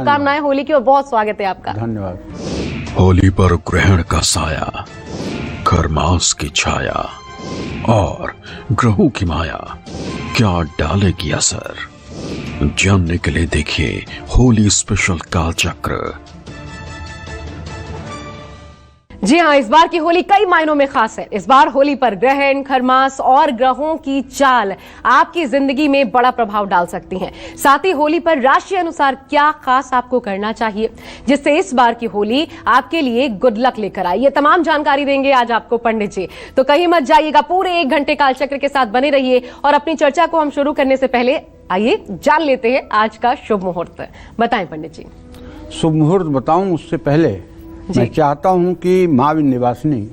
शुभकामनाएं होली की और बहुत स्वागत है आपका। धन्यवाद। होली पर ग्रहण का साया, खरमास की छाया और ग्रहों की माया क्या डालेगी असर, जानने के लिए देखिए होली स्पेशल कालचक्र। जी हाँ, इस बार की होली कई मायनों में खास है। इस बार होली पर ग्रहण, खरमास और ग्रहों की चाल आपकी जिंदगी में बड़ा प्रभाव डाल सकती हैं। साथ ही होली पर राशि अनुसार क्या खास आपको करना चाहिए जिससे इस बार की होली आपके लिए गुड लक लेकर आए, ये तमाम जानकारी देंगे आज आपको पंडित जी। तो कहीं मत जाइएगा, पूरे 1 घंटे कालचक्र के साथ बने रहिए। और अपनी चर्चा को हम शुरू करने से पहले आइए जान लेते हैं आज का शुभ मुहूर्त। बताएं पंडित जी। शुभ मुहूर्त बताऊं उससे पहले मैं चाहता हूं कि मां विंध्यवासिनी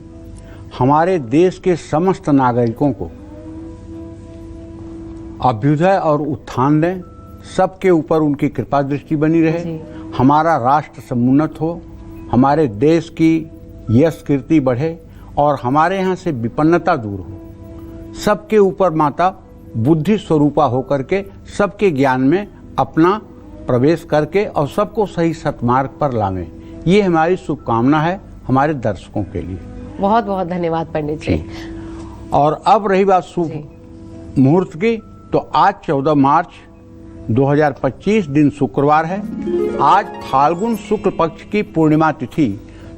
हमारे देश के समस्त नागरिकों को अभ्युदय और उत्थान दें, सबके ऊपर उनकी कृपा दृष्टि बनी रहे, हमारा राष्ट्र समुन्नत हो, हमारे देश की यश कीर्ति बढ़े और हमारे यहाँ से विपन्नता दूर हो। सबके ऊपर माता बुद्धि स्वरूपा होकर के सबके ज्ञान में अपना प्रवेश करके और सबको सही सतमार्ग पर लावें, ये हमारी शुभकामना है हमारे दर्शकों के लिए। बहुत बहुत धन्यवाद पंडित जी। और अब रही बात शुभ मुहूर्त की, तो आज 14 मार्च 2025 दिन शुक्रवार है। आज फाल्गुन शुक्ल पक्ष की पूर्णिमा तिथि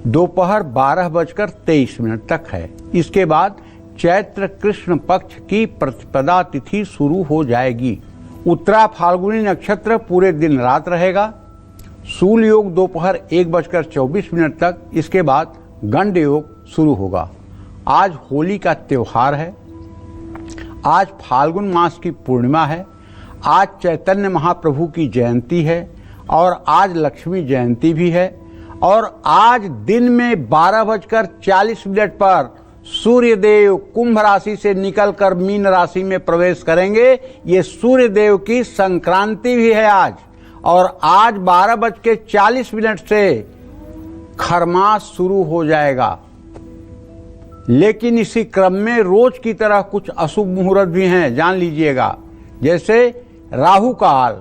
दोपहर 12:23 तक है। इसके बाद चैत्र कृष्ण पक्ष की प्रतिपदा तिथि शुरू हो जाएगी। उत्तरा फाल्गुनी नक्षत्र पूरे दिन रात रहेगा। सूल योग दोपहर 1:24 तक, इसके बाद गंड योग शुरू होगा। आज होली का त्योहार है। आज फाल्गुन मास की पूर्णिमा है। आज चैतन्य महाप्रभु की जयंती है और आज लक्ष्मी जयंती भी है। और आज दिन में 12:40 पर सूर्यदेव कुंभ राशि से निकलकर मीन राशि में प्रवेश करेंगे। ये सूर्यदेव की संक्रांति भी है आज। और आज 12:40 से खरमास शुरू हो जाएगा। लेकिन इसी क्रम में रोज की तरह कुछ अशुभ मुहूर्त भी हैं, जान लीजिएगा। जैसे राहु काल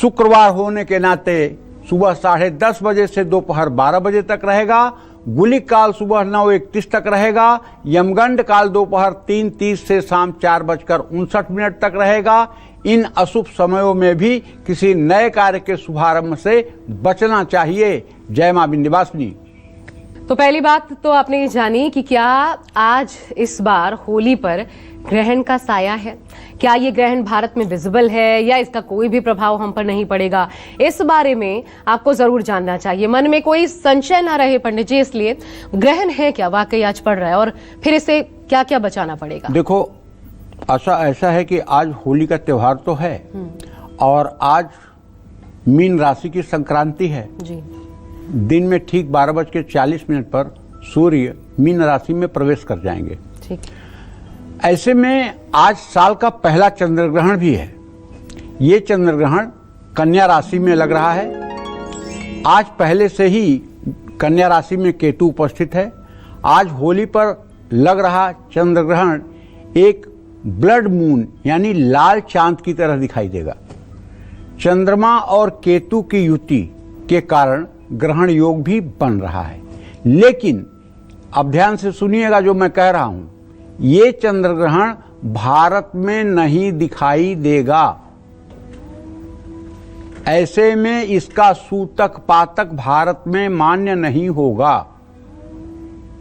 शुक्रवार होने के नाते सुबह 10:30 बजे से दोपहर 12 बजे तक रहेगा। गुलिक काल सुबह 9:31 तक रहेगा। यमगंड काल दोपहर 3:30 से शाम 4:59 तक रहेगा। इन अशुभ समयों में भी किसी नए कार्य के शुभारंभ से बचना चाहिए। जय मां विंध्यवासिनी। तो पहली बात तो आपने ये जानी कि क्या आज इस बार होली पर ग्रहण का साया है, क्या ये ग्रहण भारत में विजिबल है या इसका कोई भी प्रभाव हम पर नहीं पड़ेगा, इस बारे में आपको जरूर जानना चाहिए। मन में कोई संशय ना रहे पंडित जी, इसलिए ग्रहण है क्या, वाकई आज पड़ रहा है और फिर इसे क्या क्या बचाना पड़ेगा। देखो, ऐसा है कि आज होली का त्योहार तो है और आज मीन राशि की संक्रांति है जी। दिन में ठीक 12:40 पर सूर्य मीन राशि में प्रवेश कर जाएंगे। ठीक। ऐसे में आज साल का पहला चंद्र ग्रहण भी है। ये चंद्र ग्रहण कन्या राशि में लग रहा है। आज पहले से ही कन्या राशि में केतु उपस्थित है। आज होली पर लग रहा चंद्र ग्रहण एक ब्लड मून यानी लाल चांद की तरह दिखाई देगा। चंद्रमा और केतु की युति के कारण ग्रहण योग भी बन रहा है। लेकिन अब ध्यान से सुनिएगा जो मैं कह रहा हूं, ये चंद्र ग्रहण भारत में नहीं दिखाई देगा। ऐसे में इसका सूतक पातक भारत में मान्य नहीं होगा।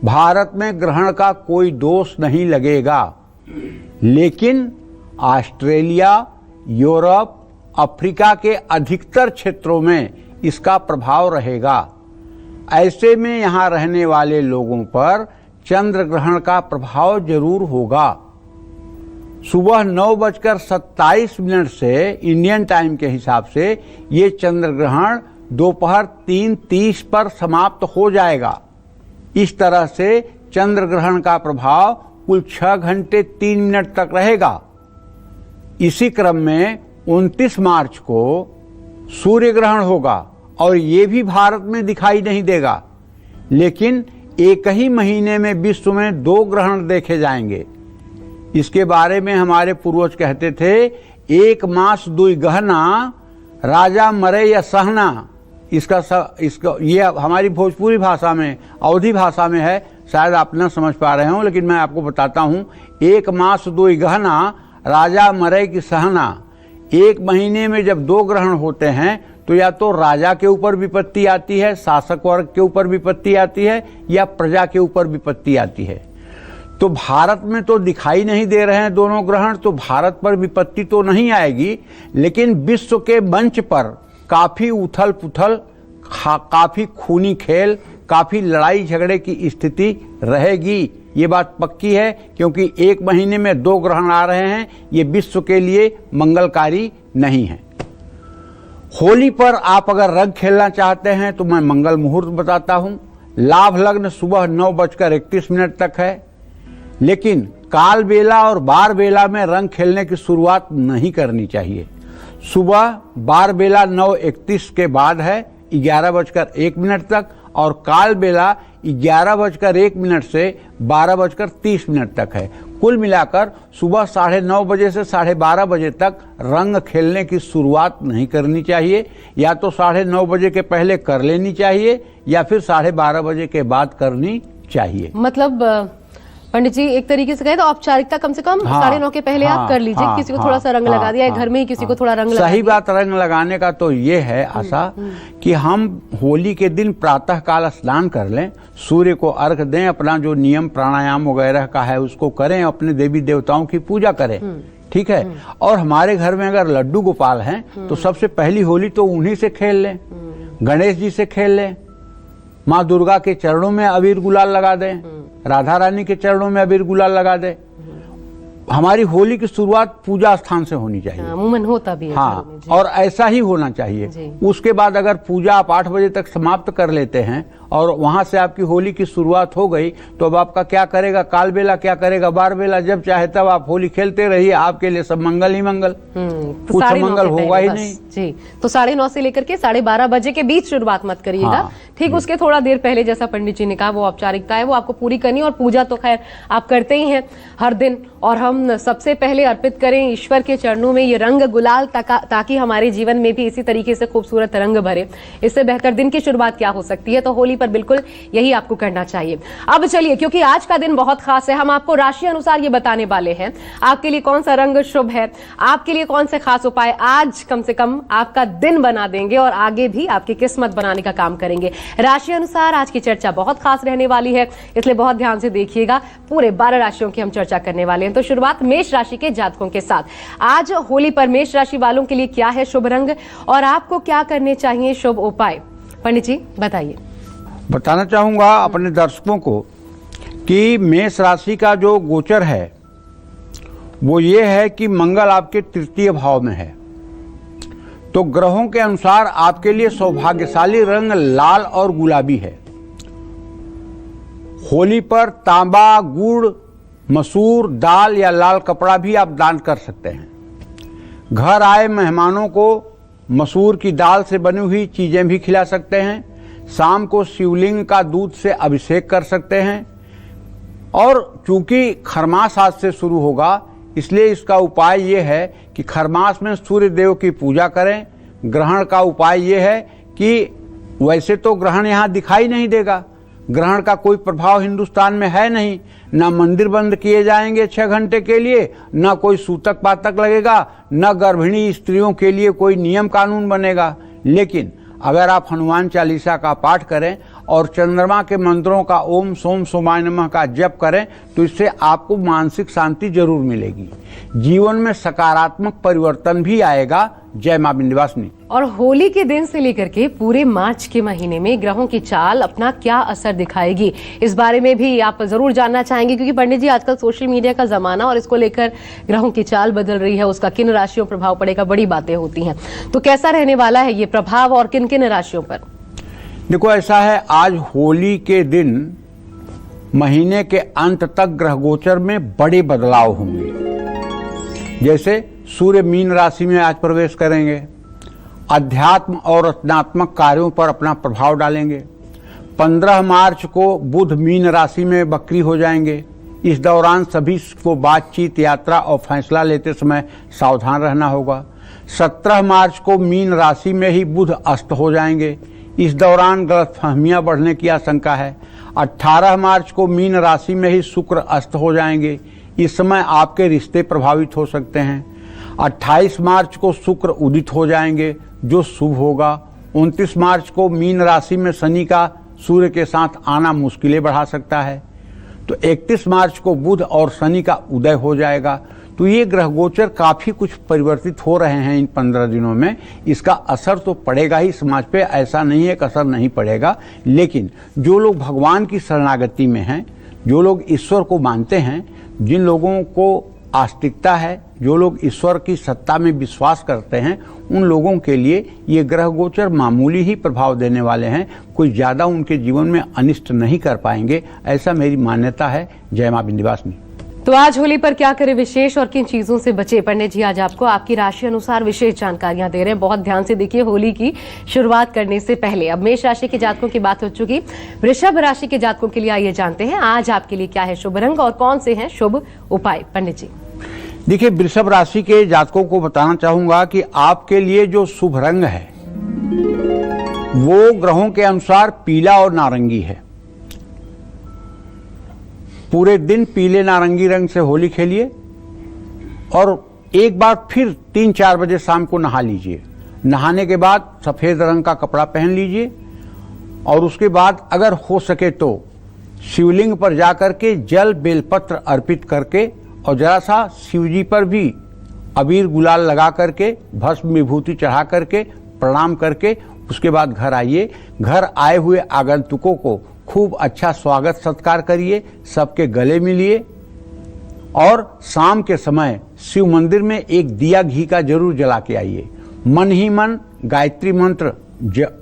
भारत में ग्रहण का कोई दोष नहीं लगेगा। लेकिन ऑस्ट्रेलिया, यूरोप, अफ्रीका के अधिकतर क्षेत्रों में इसका प्रभाव रहेगा। ऐसे में यहाँ रहने वाले लोगों पर चंद्र ग्रहण का प्रभाव जरूर होगा। सुबह 9:27 से इंडियन टाइम के हिसाब से ये चंद्र ग्रहण दोपहर 3:30 पर समाप्त हो जाएगा। इस तरह से चंद्र ग्रहण का प्रभाव कुल 6 घंटे 3 मिनट तक रहेगा। इसी क्रम में 29 मार्च को सूर्य ग्रहण होगा और ये भी भारत में दिखाई नहीं देगा। लेकिन एक ही महीने में विश्व में 2 ग्रहण देखे जाएंगे। इसके बारे में हमारे पूर्वज कहते थे, 1 मास 2 गहना, राजा मरे या सहना। इसका ये हमारी भोजपुरी भाषा में, अवधी भाषा में है, शायद आप न समझ पा रहे हो, लेकिन मैं आपको बताता हूँ। 1 मास 2 गहना, राजा मरे की सहना। 1 महीने में जब 2 ग्रहण होते हैं तो या तो राजा के ऊपर विपत्ति आती है, शासक वर्ग के ऊपर विपत्ति आती है, या प्रजा के ऊपर विपत्ति आती है। तो भारत में तो दिखाई नहीं दे रहे हैं दोनों ग्रहण, तो भारत पर विपत्ति तो नहीं आएगी, लेकिन विश्व के मंच पर काफी उथल पुथल, काफी खूनी खेल, काफी लड़ाई झगड़े की स्थिति रहेगी। ये बात पक्की है, क्योंकि 1 महीने में 2 ग्रहण आ रहे हैं। ये विश्व के लिए मंगलकारी नहीं है। होली पर आप अगर रंग खेलना चाहते हैं तो मैं मंगल मुहूर्त बताता हूं। लाभ लग्न सुबह 9:31 तक है, लेकिन काल बेला और बार बेला में रंग खेलने की शुरुआत नहीं करनी चाहिए। सुबह बार बेला 9:31 के बाद है 11:01 तक, और काल बेला 11:01 से 12:30 तक है। कुल मिलाकर सुबह 9:30 बजे से 12:30 बजे तक रंग खेलने की शुरुआत नहीं करनी चाहिए। या तो 9:30 बजे के पहले कर लेनी चाहिए, या फिर 12:30 बजे के बाद करनी चाहिए। मतलब पंडित जी एक तरीके से कहे तो औपचारिकता कम से कम 9:30 के पहले आप कर लीजिए। किसी को थोड़ा सा रंग लगा दिया, घर में ही किसी को थोड़ा रंग लगा सही बात। रंग लगाने का तो ये है आशा कि हम होली के दिन प्रातः काल स्नान कर लें, सूर्य को अर्घ दें, अपना जो नियम प्राणायाम वगैरह का है उसको करें, अपने देवी देवताओं की पूजा करें, ठीक है। और हमारे घर में अगर लड्डू गोपाल हैं तो सबसे पहली होली तो उन्हीं से खेल लें, गणेश जी से खेल लें, माँ दुर्गा के चरणों में अबीर गुलाल लगा दें, राधा रानी के चरणों में अबीर गुलाल लगा दें। हमारी होली की शुरुआत पूजा स्थान से होनी चाहिए। अमूमन होता भी है। हाँ, और ऐसा ही होना चाहिए। उसके बाद अगर पूजा आप 8 बजे तक समाप्त कर लेते हैं और वहां से आपकी होली की शुरुआत हो गई, तो अब आपका क्या करेगा, काल बेला क्या करेगा, बार बेला, जब चाहे तब आप होली खेलते रहिए। आपके लिए सब मंगल ही मंगल, कुछ मंगल होगा ही नहीं जी। तो 9:30 से लेकर के 12:30 बजे के बीच शुरुआत मत करिएगा। हाँ, ठीक उसके थोड़ा देर पहले, जैसा पंडित जी ने कहा, वो औपचारिकता है, वो आपको पूरी करनी। और पूजा तो खैर आप करते ही हैं हर दिन, और हम सबसे पहले अर्पित करें ईश्वर के चरणों में ये रंग गुलाल, ताकि हमारे जीवन में भी इसी तरीके से खूबसूरत रंग भरे। इससे बेहतर दिन की शुरुआत क्या हो सकती है। तो होली पर बिल्कुल यही आपको करना चाहिए। अब चलिए, क्योंकि आज का दिन बहुत खास है, हम आपको राशि अनुसार ये बताने वाले हैं आपके लिए कौन सा रंग शुभ है, आपके लिए कौन से खास उपाय आज कम से कम आपका दिन बना देंगे और आगे भी आपकी किस्मत बनाने का काम करेंगे। राशि अनुसार आज की चर्चा बहुत खास रहने वाली है, इसलिए बहुत ध्यान से देखिएगा। पूरे 12 राशियों की हम चर्चा करने वाले हैं। तो शुरुआत मेष राशि के जातकों के साथ। आज होली पर मेष राशि वालों के लिए क्या है शुभ रंग और आपको क्या करने चाहिए शुभ उपाय, पंडित जी बताइए। बताना चाहूंगा अपने दर्शकों को कि मेष राशि का जो गोचर है वो ये है कि मंगल आपके 3य भाव में है। तो ग्रहों के अनुसार आपके लिए सौभाग्यशाली रंग लाल और गुलाबी है। होली पर तांबा, गुड़, मसूर, दाल या लाल कपड़ा भी आप दान कर सकते हैं। घर आए मेहमानों को मसूर की दाल से बनी हुई चीजें भी खिला सकते हैं। शाम को शिवलिंग का दूध से अभिषेक कर सकते हैं। और चूंकि खरमास आज से शुरू होगा, इसलिए इसका उपाय ये है कि खरमास में सूर्य देव की पूजा करें। ग्रहण का उपाय ये है कि वैसे तो ग्रहण यहाँ दिखाई नहीं देगा, ग्रहण का कोई प्रभाव हिंदुस्तान में है नहीं, ना मंदिर बंद किए जाएंगे 6 घंटे के लिए, ना कोई सूतक पातक लगेगा, न गर्भिणी स्त्रियों के लिए कोई नियम कानून बनेगा। लेकिन अगर आप हनुमान चालीसा का पाठ करें और चंद्रमा के मंत्रों का ओम सोम सोमाय नमः का जप करें तो इससे आपको मानसिक शांति जरूर मिलेगी। जीवन में सकारात्मक परिवर्तन भी आएगा। जय मां विंध्यवासिनी। और होली के दिन से लेकर के पूरे मार्च के महीने में ग्रहों की चाल अपना क्या असर दिखाएगी, इस बारे में भी आप जरूर जानना चाहेंगे, क्योंकि पंडित जी आजकल सोशल मीडिया का जमाना और इसको लेकर ग्रहों की चाल बदल रही है, उसका किन राशियों पर प्रभाव पड़ेगा, बड़ी बातें होती हैं। तो कैसा रहने वाला है ये प्रभाव और किन किन राशियों पर? देखो ऐसा है, आज होली के दिन महीने के अंत तक ग्रह गोचर में बड़े बदलाव होंगे। जैसे सूर्य मीन राशि में आज प्रवेश करेंगे, अध्यात्म और रचनात्मक कार्यों पर अपना प्रभाव डालेंगे। 15 मार्च को बुध मीन राशि में वक्री हो जाएंगे। इस दौरान सभी को बातचीत, यात्रा और फैसला लेते समय सावधान रहना होगा। 17 मार्च को मीन राशि में ही बुध अस्त हो जाएंगे। इस दौरान गलतफहमियां बढ़ने की आशंका है। 18 मार्च को मीन राशि में ही शुक्र अस्त हो जाएंगे। इस समय आपके रिश्ते प्रभावित हो सकते हैं। 28 मार्च को शुक्र उदित हो जाएंगे जो शुभ होगा। 29 मार्च को मीन राशि में शनि का सूर्य के साथ आना मुश्किलें बढ़ा सकता है। तो 31 मार्च को बुध और शनि का उदय हो जाएगा। तो ये ग्रह गोचर काफी कुछ परिवर्तित हो रहे हैं इन 15 दिनों में। इसका असर तो पड़ेगा ही समाज पे, ऐसा नहीं है कि असर नहीं पड़ेगा। लेकिन जो लोग भगवान की शरणागति में हैं, जो लोग ईश्वर को मानते हैं, जिन लोगों को आस्तिकता है, जो लोग ईश्वर की सत्ता में विश्वास करते हैं, उन लोगों के लिए ये ग्रह गोचर मामूली ही प्रभाव देने वाले हैं। कोई ज़्यादा उनके जीवन में अनिष्ट नहीं कर पाएंगे, ऐसा मेरी मान्यता है। जय मां विंध्यवासिनी। तो आज होली पर क्या करें विशेष और किन चीजों से बचे? पंडित जी आज आपको आपकी राशि अनुसार विशेष जानकारियां दे रहे हैं। बहुत ध्यान से देखिए होली की शुरुआत करने से पहले। अब मेष राशि के जातकों की बात हो चुकी, वृषभ राशि के जातकों के लिए आइए जानते हैं आज आपके लिए क्या है शुभ रंग और कौन से हैं शुभ उपाय। पंडित जी देखिए, वृषभ राशि के जातकों को बताना चाहूंगा कि आपके लिए जो शुभ रंग है वो ग्रहों के अनुसार पीला और नारंगी है। पूरे दिन पीले नारंगी रंग से होली खेलिए और एक बार फिर 3-4 बजे शाम को नहा लीजिए। नहाने के बाद सफेद रंग का कपड़ा पहन लीजिए और उसके बाद अगर हो सके तो शिवलिंग पर जाकर के जल बेलपत्र अर्पित करके और जरा सा शिवजी पर भी अबीर गुलाल लगा करके भस्म विभूति चढ़ा करके प्रणाम करके उसके बाद घर आइए। घर आए हुए आगंतुकों को खूब अच्छा स्वागत सत्कार करिए, सबके गले मिलिए और शाम के समय शिव मंदिर में एक दिया घी का जरूर जला के आइए। मन ही मन गायत्री मंत्र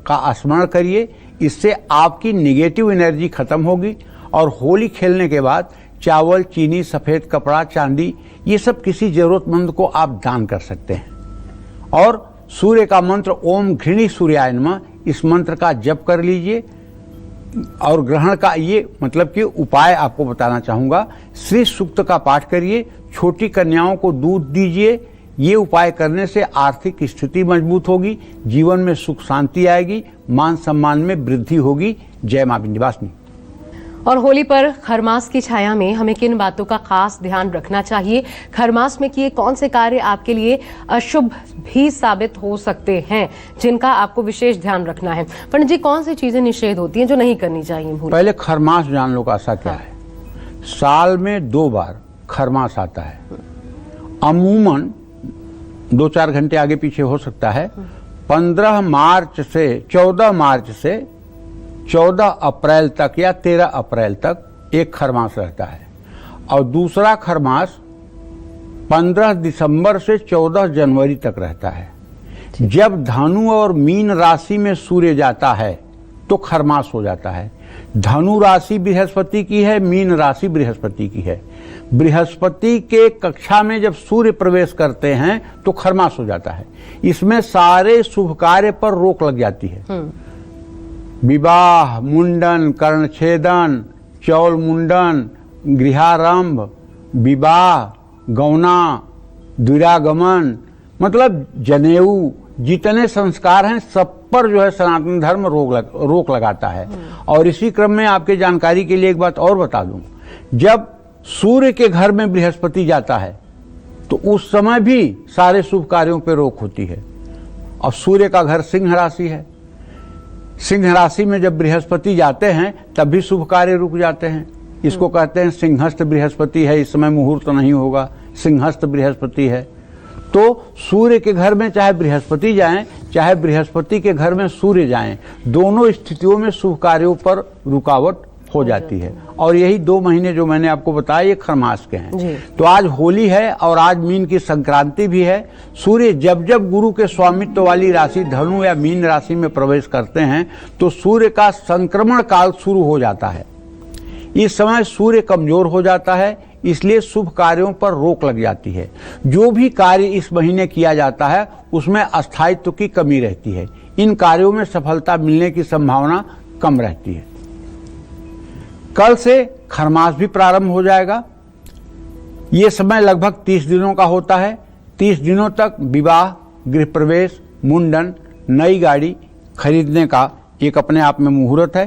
का स्मरण करिए। इससे आपकी निगेटिव एनर्जी खत्म होगी और होली खेलने के बाद चावल, चीनी, सफेद कपड़ा, चांदी, ये सब किसी जरूरतमंद को आप दान कर सकते हैं। और सूर्य का मंत्र ओम घृणी सूर्याय नमः, इस मंत्र का जप कर लीजिए। और ग्रहण का ये मतलब कि उपाय आपको बताना चाहूंगा, श्री सूक्त का पाठ करिए, छोटी कन्याओं को दूध दीजिए। ये उपाय करने से आर्थिक स्थिति मजबूत होगी, जीवन में सुख शांति आएगी, मान सम्मान में वृद्धि होगी। जय मां विंध्यवासिनी। और होली पर खरमास की छाया में हमें किन बातों का खास ध्यान रखना चाहिए? खरमास में किए कौन से कार्य आपके लिए अशुभ भी साबित हो सकते हैं जिनका आपको विशेष ध्यान रखना है? पंडित जी कौन सी चीजें निषेध होती हैं जो नहीं करनी चाहिए? पहले खरमास जान लो कैसा क्या है। साल में 2 बार खरमास आता है। अमूमन 2-4 घंटे आगे पीछे हो सकता है। 14 मार्च से 14 अप्रैल तक या 13 अप्रैल तक एक खरमास रहता है और दूसरा खरमास 15 दिसंबर से 14 जनवरी तक रहता है। जब धनु और मीन राशि में सूर्य जाता है तो खरमास हो जाता है। धनु राशि बृहस्पति की है, मीन राशि बृहस्पति की है। बृहस्पति के कक्षा में जब सूर्य प्रवेश करते हैं तो खरमास हो जाता है। इसमें सारे शुभ कार्य पर रोक लग जाती है। विवाह, मुंडन, कर्णछेदन, चौल मुंडन, गृहारंभ, विवाह, गौना, दुरागमन, मतलब जनेऊ, जितने संस्कार हैं सब पर जो है सनातन धर्म रोक लगाता है। और इसी क्रम में आपके जानकारी के लिए एक बात और बता दूं, जब सूर्य के घर में बृहस्पति जाता है तो उस समय भी सारे शुभ कार्यों पर रोक होती है। और सूर्य का घर सिंह राशि है। सिंह राशि में जब बृहस्पति जाते हैं तब भी शुभ कार्य रुक जाते हैं। इसको कहते हैं सिंहस्थ बृहस्पति है, इस समय मुहूर्त नहीं होगा, सिंहस्थ बृहस्पति है। तो सूर्य के घर में चाहे बृहस्पति जाएं, चाहे बृहस्पति के घर में सूर्य जाएं, दोनों स्थितियों में शुभ कार्यों पर रुकावट हो जाती है। और यही 2 महीने जो मैंने आपको बताया ये खरमास के हैं। तो आज होली है और आज मीन की संक्रांति भी है। सूर्य जब जब गुरु के स्वामित्व वाली राशि धनु या मीन राशि में प्रवेश करते हैं तो सूर्य का संक्रमण काल शुरू हो जाता है। इस समय सूर्य कमजोर हो जाता है, इसलिए शुभ कार्यों पर रोक लग जाती है। जो भी कार्य इस महीने किया जाता है उसमें अस्थायित्व की कमी रहती है। इन कार्यों में सफलता मिलने की संभावना कम रहती है। कल से खरमास भी प्रारंभ हो जाएगा। ये समय लगभग 30 दिनों का होता है। 30 दिनों तक विवाह, गृह प्रवेश, मुंडन, नई गाड़ी खरीदने का एक अपने आप में मुहूर्त है।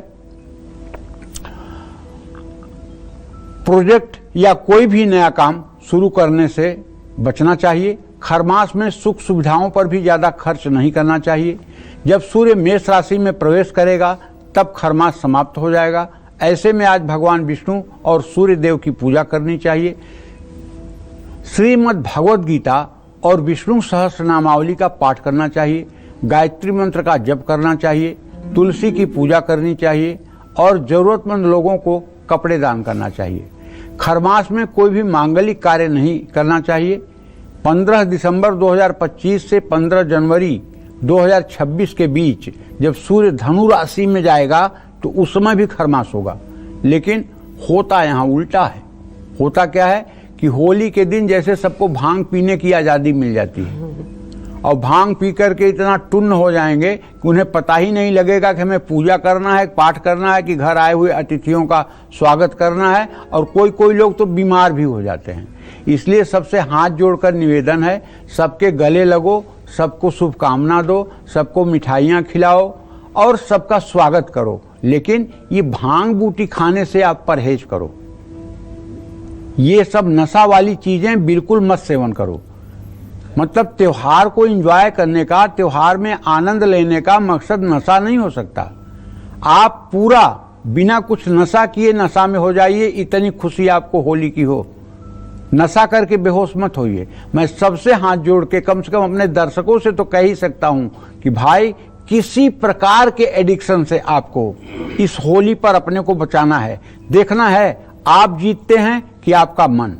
प्रोजेक्ट या कोई भी नया काम शुरू करने से बचना चाहिए। खरमास में सुख सुविधाओं पर भी ज़्यादा खर्च नहीं करना चाहिए। जब सूर्य मेष राशि में प्रवेश करेगा तब खरमास समाप्त हो जाएगा। ऐसे में आज भगवान विष्णु और सूर्य देव की पूजा करनी चाहिए। श्रीमद् भगवद गीता और विष्णु सहस्रनामावली का पाठ करना चाहिए। गायत्री मंत्र का जप करना चाहिए। तुलसी की पूजा करनी चाहिए और जरूरतमंद लोगों को कपड़े दान करना चाहिए। खरमास में कोई भी मांगलिक कार्य नहीं करना चाहिए। 15 दिसंबर 2025 से 15 जनवरी 2026 के बीच जब सूर्य धनु राशि में जाएगा तो उस समय भी खरमास होगा। लेकिन होता यहाँ उल्टा है। होता क्या है कि होली के दिन जैसे सबको भांग पीने की आज़ादी मिल जाती है और भांग पी करके इतना टुन्न हो जाएंगे कि उन्हें पता ही नहीं लगेगा कि हमें पूजा करना है, पाठ करना है, कि घर आए हुए अतिथियों का स्वागत करना है। और कोई कोई लोग तो बीमार भी हो जाते हैं। इसलिए सबसे हाथ जोड़कर निवेदन है, सबके गले लगो, सबको शुभकामना दो, सबको मिठाइयाँ खिलाओ और सबका स्वागत करो। लेकिन ये भांग बूटी खाने से आप परहेज करो। ये सब नशा वाली चीजें बिल्कुल मत सेवन करो। मतलब त्योहार को एंजॉय करने का, त्योहार में आनंद लेने का मकसद नशा नहीं हो सकता। आप पूरा बिना कुछ नशा किए नशा में हो जाइए, इतनी खुशी आपको होली की हो। नशा करके बेहोश मत होइए। मैं सबसे हाथ जोड़ के कम से कम अपने दर्शकों से तो कह ही सकता हूं कि भाई किसी प्रकार के एडिक्शन से आपको इस होली पर अपने को बचाना है। देखना है आप जीतते हैं कि आपका मन।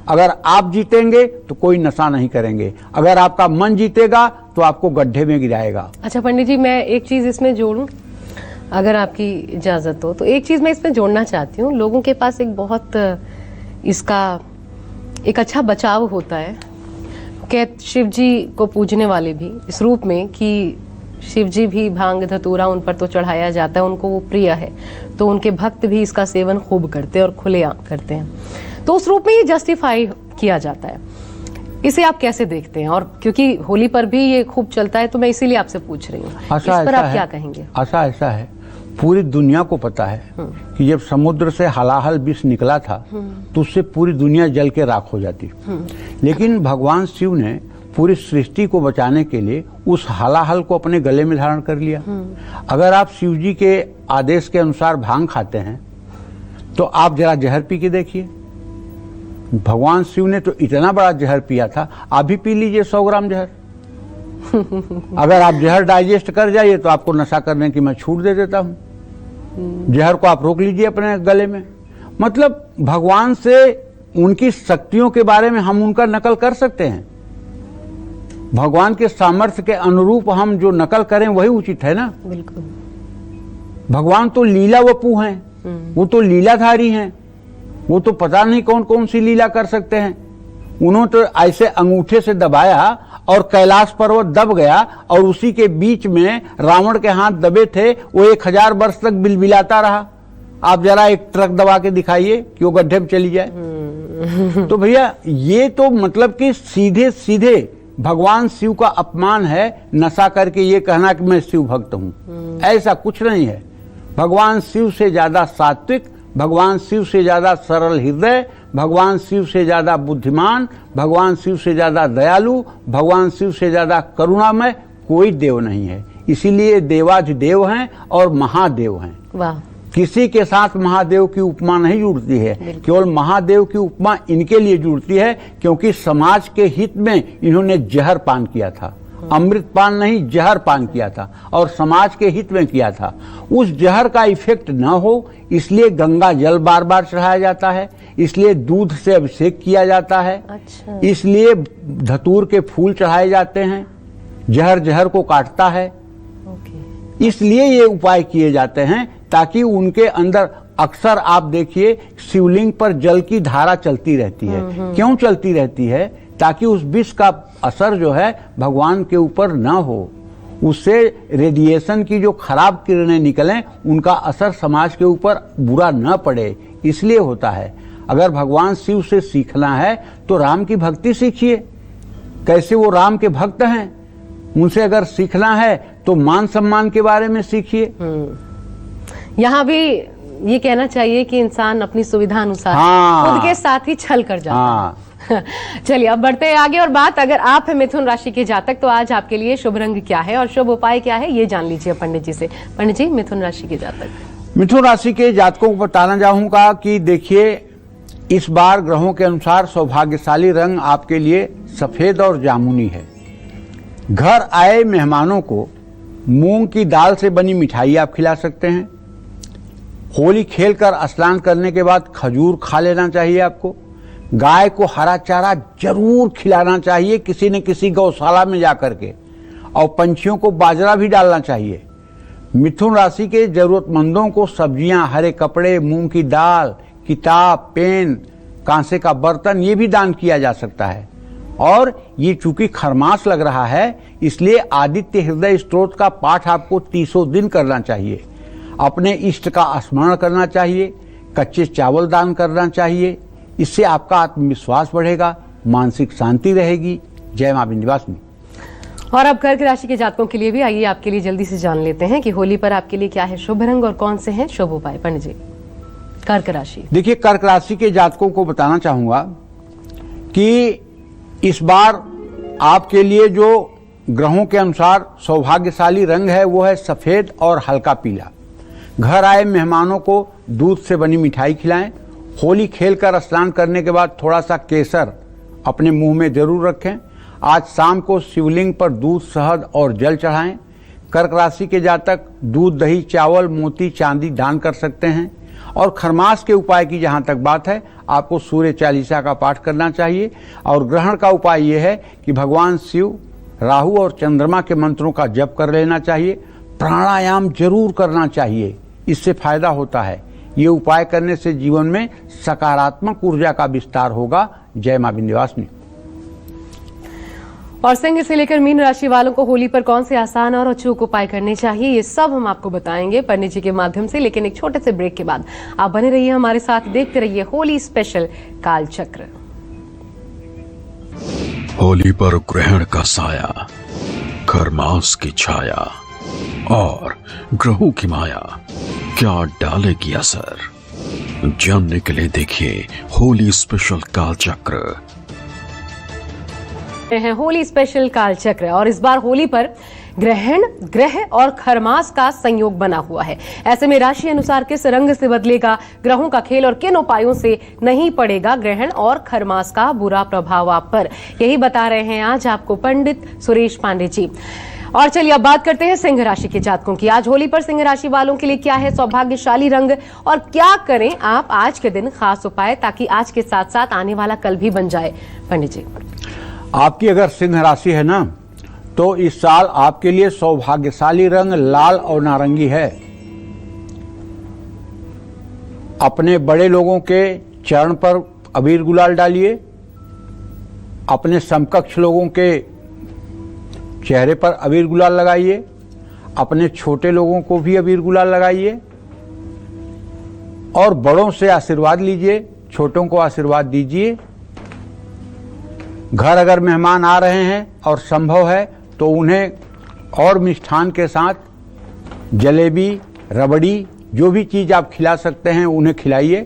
अगर आप जीतेंगे तो कोई नशा नहीं करेंगे, अगर आपका मन जीतेगा तो आपको गड्ढे में गिराएगा। अच्छा पंडित जी, मैं एक चीज इसमें जोड़ूं अगर आपकी इजाजत हो तो। एक चीज मैं इसमें जोड़ना चाहती हूँ। लोगों के पास एक बहुत इसका एक अच्छा बचाव होता है। कहते शिव जी को पूजने वाले भी इस रूप में कि शिव जी भी भांग धतूरा उन पर तो चढ़ाया जाता है, उनको वो प्रिय है, तो उनके भक्त भी इसका सेवन खूब करते हैं और खुलेआम करते हैं। तो उस रूप में ये जस्टिफाई किया जाता है। इसे आप कैसे देखते हैं? और क्योंकि होली पर भी ये खूब चलता है तो मैं इसीलिए आपसे पूछ रही हूँ, इस पर आप क्या कहेंगे? ऐसा है, पूरी दुनिया को पता है कि जब समुद्र से हलाहल विष निकला था तो उससे पूरी दुनिया जल के राख हो जाती। लेकिन भगवान शिव ने पूरी सृष्टि को बचाने के लिए उस हलाहल को अपने गले में धारण कर लिया। अगर आप शिव जी के आदेश के अनुसार भांग खाते हैं तो आप जरा जहर पी के देखिए। भगवान शिव ने तो इतना बड़ा जहर पिया था, आप भी पी लीजिए 100 ग्राम जहर। अगर आप जहर डाइजेस्ट कर जाइए तो आपको नशा करने की मैं छूट दे देता हूं। जहर को आप रोक लीजिए अपने गले में। मतलब भगवान से उनकी शक्तियों के बारे में हम उनका नकल कर सकते हैं। भगवान के सामर्थ्य के अनुरूप हम जो नकल करें वही उचित है ना। बिल्कुल। भगवान तो लीला वपू हैं, वो तो लीलाधारी हैं। वो तो पता नहीं कौन कौन सी लीला कर सकते हैं। उन्होंने तो ऐसे अंगूठे से दबाया और कैलाश पर्वत दब गया और उसी के बीच में रावण के हाथ दबे थे, वो 1000 वर्ष तक बिलबिलाता रहा। आप जरा एक ट्रक दबा के दिखाइए कि वो गड्ढे में चली जाए। तो भैया ये तो मतलब कि सीधे सीधे भगवान शिव का अपमान है नशा करके ये कहना कि मैं शिव भक्त हूं। ऐसा कुछ नहीं है। भगवान शिव से ज्यादा सात्विक, भगवान शिव से ज्यादा सरल हृदय, भगवान शिव से ज्यादा बुद्धिमान, भगवान शिव से ज्यादा दयालु, भगवान शिव से ज्यादा करुणामय कोई देव नहीं है। इसीलिए देवाधिदेव हैं और महादेव हैं। वाह। किसी के साथ महादेव की उपमा नहीं जुड़ती है। केवल महादेव की उपमा इनके लिए जुड़ती है क्योंकि समाज के हित में इन्होंने जहर पान किया था। अमृत पान नहीं, जहर पान किया था और समाज के हित में किया था। उस जहर का इफेक्ट न हो इसलिए गंगा जल बार बार चढ़ाया जाता है, इसलिए दूध से अभिषेक किया जाता है। अच्छा। इसलिए धतूर के फूल चढ़ाए जाते हैं। जहर जहर को काटता है। इसलिए ये उपाय किए जाते हैं ताकि उनके अंदर अक्सर आप देखिए शिवलिंग पर जल की धारा चलती रहती है। क्यों चलती रहती है? ताकि उस विष का असर जो है भगवान के ऊपर न हो, उससे रेडिएशन की जो खराब किरणें निकलें उनका असर समाज के ऊपर बुरा न पड़े, इसलिए होता है। अगर भगवान शिव से सीखना है तो राम की भक्ति सीखिए। कैसे वो राम के भक्त हैं, उनसे अगर सीखना है तो मान सम्मान के बारे में सीखिए। यहाँ भी ये कहना चाहिए कि इंसान अपनी सुविधा अनुसार हाँ। खुद के साथ ही छल कर जाता हाँ। है। चलिए अब बढ़ते हैं आगे और बात, अगर आप हैं मिथुन राशि के जातक तो आज आपके लिए शुभ रंग क्या है और शुभ उपाय क्या है ये जान लीजिए पंडित जी से। पंडित जी, मिथुन राशि के जातक। मिथुन राशि के जातकों को बताना चाहूंगा कि देखिए, इस बार ग्रहों के अनुसार सौभाग्यशाली रंग आपके लिए सफेद और जामुनी है। घर आए मेहमानों को मूंग की दाल से बनी मिठाई आप खिला सकते हैं। होली खेलकर स्नान करने के बाद खजूर खा लेना चाहिए आपको। गाय को हरा चारा जरूर खिलाना चाहिए किसी न किसी गौशाला में जाकर के, और पंछियों को बाजरा भी डालना चाहिए। मिथुन राशि के जरूरतमंदों को सब्जियां, हरे कपड़े, मूंग की दाल, किताब, पेन, कांसे का बर्तन ये भी दान किया जा सकता है। और ये चूंकि खरमास लग रहा है इसलिए आदित्य हृदय स्तोत्र का पाठ आपको 30 दिन करना चाहिए। अपने इष्ट का स्मरण करना चाहिए। कच्चे चावल दान करना चाहिए। इससे आपका आत्मविश्वास बढ़ेगा, मानसिक शांति रहेगी। जय मां विंध्यवासिनी। और अब कर्क राशि के जातकों के लिए भी आइए आपके लिए जल्दी से जान लेते हैं कि होली पर आपके लिए क्या है शुभ रंग और कौन से हैं शुभ उपाय। पंडित जी, कर्क राशि। देखिए, कर्क राशि के जातकों को बताना चाहूंगा कि इस बार आपके लिए जो ग्रहों के अनुसार सौभाग्यशाली रंग है वो है सफेद और हल्का पीला। घर आए मेहमानों को दूध से बनी मिठाई खिलाएं। होली खेलकर स्नान करने के बाद थोड़ा सा केसर अपने मुंह में जरूर रखें। आज शाम को शिवलिंग पर दूध, शहद और जल चढ़ाएं। कर्क राशि के जातक दूध, दही, चावल, मोती, चांदी दान कर सकते हैं। और खरमास के उपाय की जहां तक बात है, आपको सूर्य चालीसा का पाठ करना चाहिए। और ग्रहण का उपाय यह है कि भगवान शिव, राहु और चंद्रमा के मंत्रों का जप कर लेना चाहिए। प्राणायाम जरूर करना चाहिए, इससे फायदा होता है। ये उपाय करने से जीवन में सकारात्मक ऊर्जा का विस्तार होगा। जय मां विंध्यवासिनी। और सिंह से लेकर मीन राशि वालों को होली पर कौन से आसान और अचूक उपाय करने चाहिए ये सब हम आपको बताएंगे पंडित जी के माध्यम से, लेकिन एक छोटे से ब्रेक के बाद आप बने रहिए हमारे साथ, देखते रहिए होली स्पेशल कालचक्र। होली पर ग्रहण का साया, खरमास की छाया और ग्रहों की माया क्या डालेगी असर, जानने के लिए देखिए होली स्पेशल कालचक्र। हैं होली स्पेशल कालचक्र और इस बार होली पर ग्रहण, ग्रह और खरमास का संयोग बना हुआ है। ऐसे में राशि अनुसार किस रंग से बदलेगा ग्रहों का खेल और किन उपायों से नहीं पड़ेगा ग्रहण और खरमास का बुरा प्रभाव आप पर, यही बता रहे हैं आज आपको पंडित सुरेश पांडे जी। और चलिए अब बात करते हैं सिंह राशि के जातकों की। आज होली पर सिंह राशि वालों के लिए क्या है सौभाग्यशाली रंग और क्या करें आप आज के दिन खास उपाय, ताकि आज के साथ साथ आने वाला कल भी बन जाए। पंडित जी, आपकी अगर सिंह राशि है ना, तो इस साल आपके लिए सौभाग्यशाली रंग लाल और नारंगी है। अपने बड़े लोगों के चरण पर अबीर गुलाल डालिए। अपने समकक्ष लोगों के चेहरे पर अबीर गुलाल लगाइए। अपने छोटे लोगों को भी अबीर गुलाल लगाइए और बड़ों से आशीर्वाद लीजिए, छोटों को आशीर्वाद दीजिए। घर अगर मेहमान आ रहे हैं और संभव है तो उन्हें और मिष्ठान के साथ जलेबी, रबड़ी, जो भी चीज़ आप खिला सकते हैं उन्हें खिलाइए।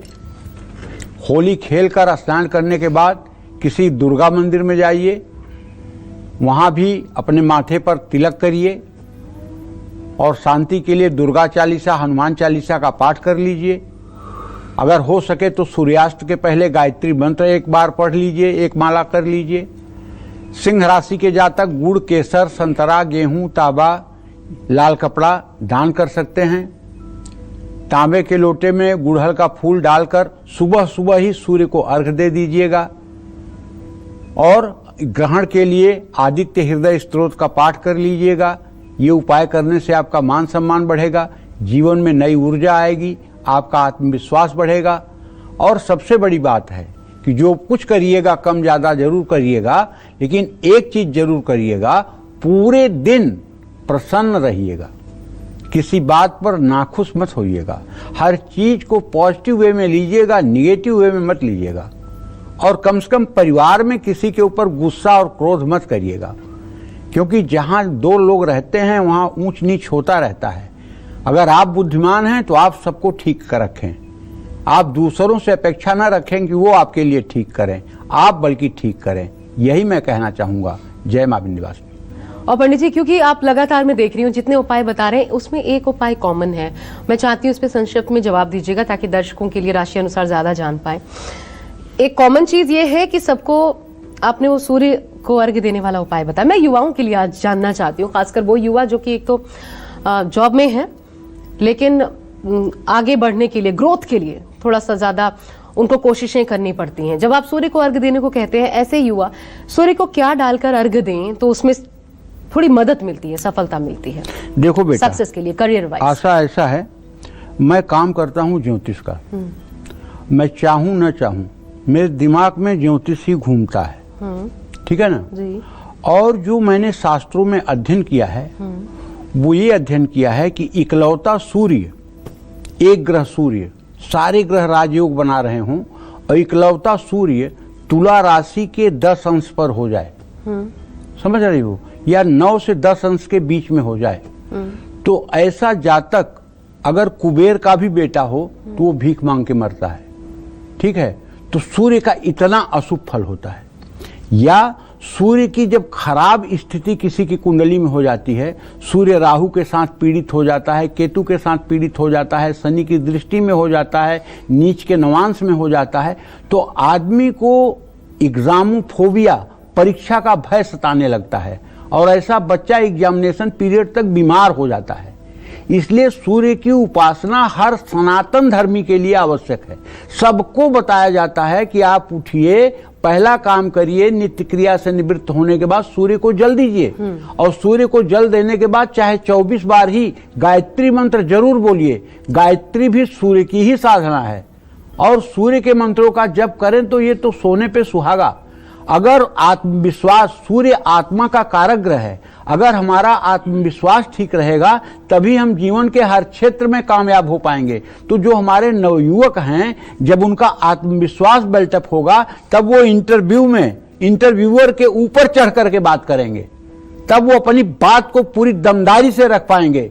होली खेलकर स्नान करने के बाद किसी दुर्गा मंदिर में जाइए, वहाँ भी अपने माथे पर तिलक करिए और शांति के लिए दुर्गा चालीसा, हनुमान चालीसा का पाठ कर लीजिए। अगर हो सके तो सूर्यास्त के पहले गायत्री मंत्र एक बार पढ़ लीजिए, एक माला कर लीजिए। सिंह राशि के जातक गुड़, केसर, संतरा, गेहूं, तांबा, लाल कपड़ा दान कर सकते हैं। तांबे के लोटे में गुड़हल का फूल डालकर सुबह सुबह ही सूर्य को अर्घ्य दे दीजिएगा। और ग्रहण के लिए आदित्य हृदय स्तोत्र का पाठ कर लीजिएगा। ये उपाय करने से आपका मान सम्मान बढ़ेगा, जीवन में नई ऊर्जा आएगी, आपका आत्मविश्वास बढ़ेगा। और सबसे बड़ी बात है कि जो कुछ करिएगा कम ज़्यादा जरूर करिएगा, लेकिन एक चीज़ जरूर करिएगा, पूरे दिन प्रसन्न रहिएगा। किसी बात पर नाखुश मत होइएगा। हर चीज़ को पॉजिटिव वे में लीजिएगा, निगेटिव वे में मत लीजिएगा। और कम से कम परिवार में किसी के ऊपर गुस्सा और क्रोध मत करिएगा। क्योंकि जहाँ दो लोग रहते हैं वहाँ ऊंच नीच होता रहता है। अगर आप बुद्धिमान हैं तो आप सबको ठीक कर रखें, आप दूसरों से अपेक्षा न रखें कि वो आपके लिए ठीक करें, आप बल्कि ठीक करें। यही मैं कहना चाहूँगा। जय मां विंध्यवासिनी। और पंडित जी, क्योंकि आप लगातार मैं देख रही हूँ जितने उपाय बता रहे हैं उसमें एक उपाय कॉमन है, मैं चाहती हूँ उस पर संक्षिप्त में जवाब दीजिएगा ताकि दर्शकों के लिए राशि अनुसार ज्यादा जान पाए। एक कॉमन चीज ये है कि सबको आपने वो सूर्य को अर्घ्य देने वाला उपाय बताया। मैं युवाओं के लिए आज जानना चाहती हूँ, खासकर वो युवा जो कि एक तो जॉब में है लेकिन आगे बढ़ने के लिए, ग्रोथ के लिए थोड़ा सा ज्यादा उनको कोशिशें करनी पड़ती हैं। जब आप सूर्य को अर्घ्य देने को कहते हैं, ऐसे युवा सूर्य को क्या डालकर अर्घ्य दें तो उसमें थोड़ी मदद मिलती है, सफलता मिलती है देखो बेटा, सक्सेस के लिए, करियर वाइज? आशा ऐसा है, मैं काम करता हूँ ज्योतिष का। मैं चाहूँ न चाहूँ मेरे दिमाग में ज्योतिष ही घूमता है, ठीक है ना जी। और जो मैंने शास्त्रों में अध्ययन किया है वो ये अध्ययन किया है कि इकलौता सूर्य, एक ग्रह सूर्य, सारे ग्रह राजयोग बना रहे हों और इकलौता सूर्य तुला राशि के 10 अंश पर हो जाए, समझ रही हो, या 9 से 10 अंश के बीच में हो जाए, तो ऐसा जातक अगर कुबेर का भी बेटा हो तो वो भीख मांग के मरता है, ठीक है। तो सूर्य का इतना अशुभ फल होता है। या सूर्य की जब खराब स्थिति किसी की कुंडली में हो जाती है, सूर्य राहु के साथ पीड़ित हो जाता है, केतु के साथ पीड़ित हो जाता है, शनि की दृष्टि में हो जाता है, नीच के नवांश में हो जाता है, तो आदमी को एग्जामोफोबिया, परीक्षा का भय सताने लगता है और ऐसा बच्चा एग्जामिनेशन पीरियड तक बीमार हो जाता है। इसलिए सूर्य की उपासना हर सनातन धर्मी के लिए आवश्यक है। सबको बताया जाता है कि आप उठिए, पहला काम करिए, नित्य क्रिया से निवृत्त होने के बाद सूर्य को जल दीजिए और सूर्य को जल देने के बाद चाहे 24 बार ही गायत्री मंत्र जरूर बोलिए। गायत्री भी सूर्य की ही साधना है और सूर्य के मंत्रों का जप करें तो ये तो सोने पे सुहागा। अगर आत्मविश्वास, सूर्य आत्मा का कारक ग्रह है, अगर हमारा आत्मविश्वास ठीक रहेगा तभी हम जीवन के हर क्षेत्र में कामयाब हो पाएंगे। तो जो हमारे नवयुवक हैं, जब उनका आत्मविश्वास बिल्टअप होगा तब वो इंटरव्यू में इंटरव्यूअर के ऊपर चढ़ करके बात करेंगे, तब वो अपनी बात को पूरी दमदारी से रख पाएंगे,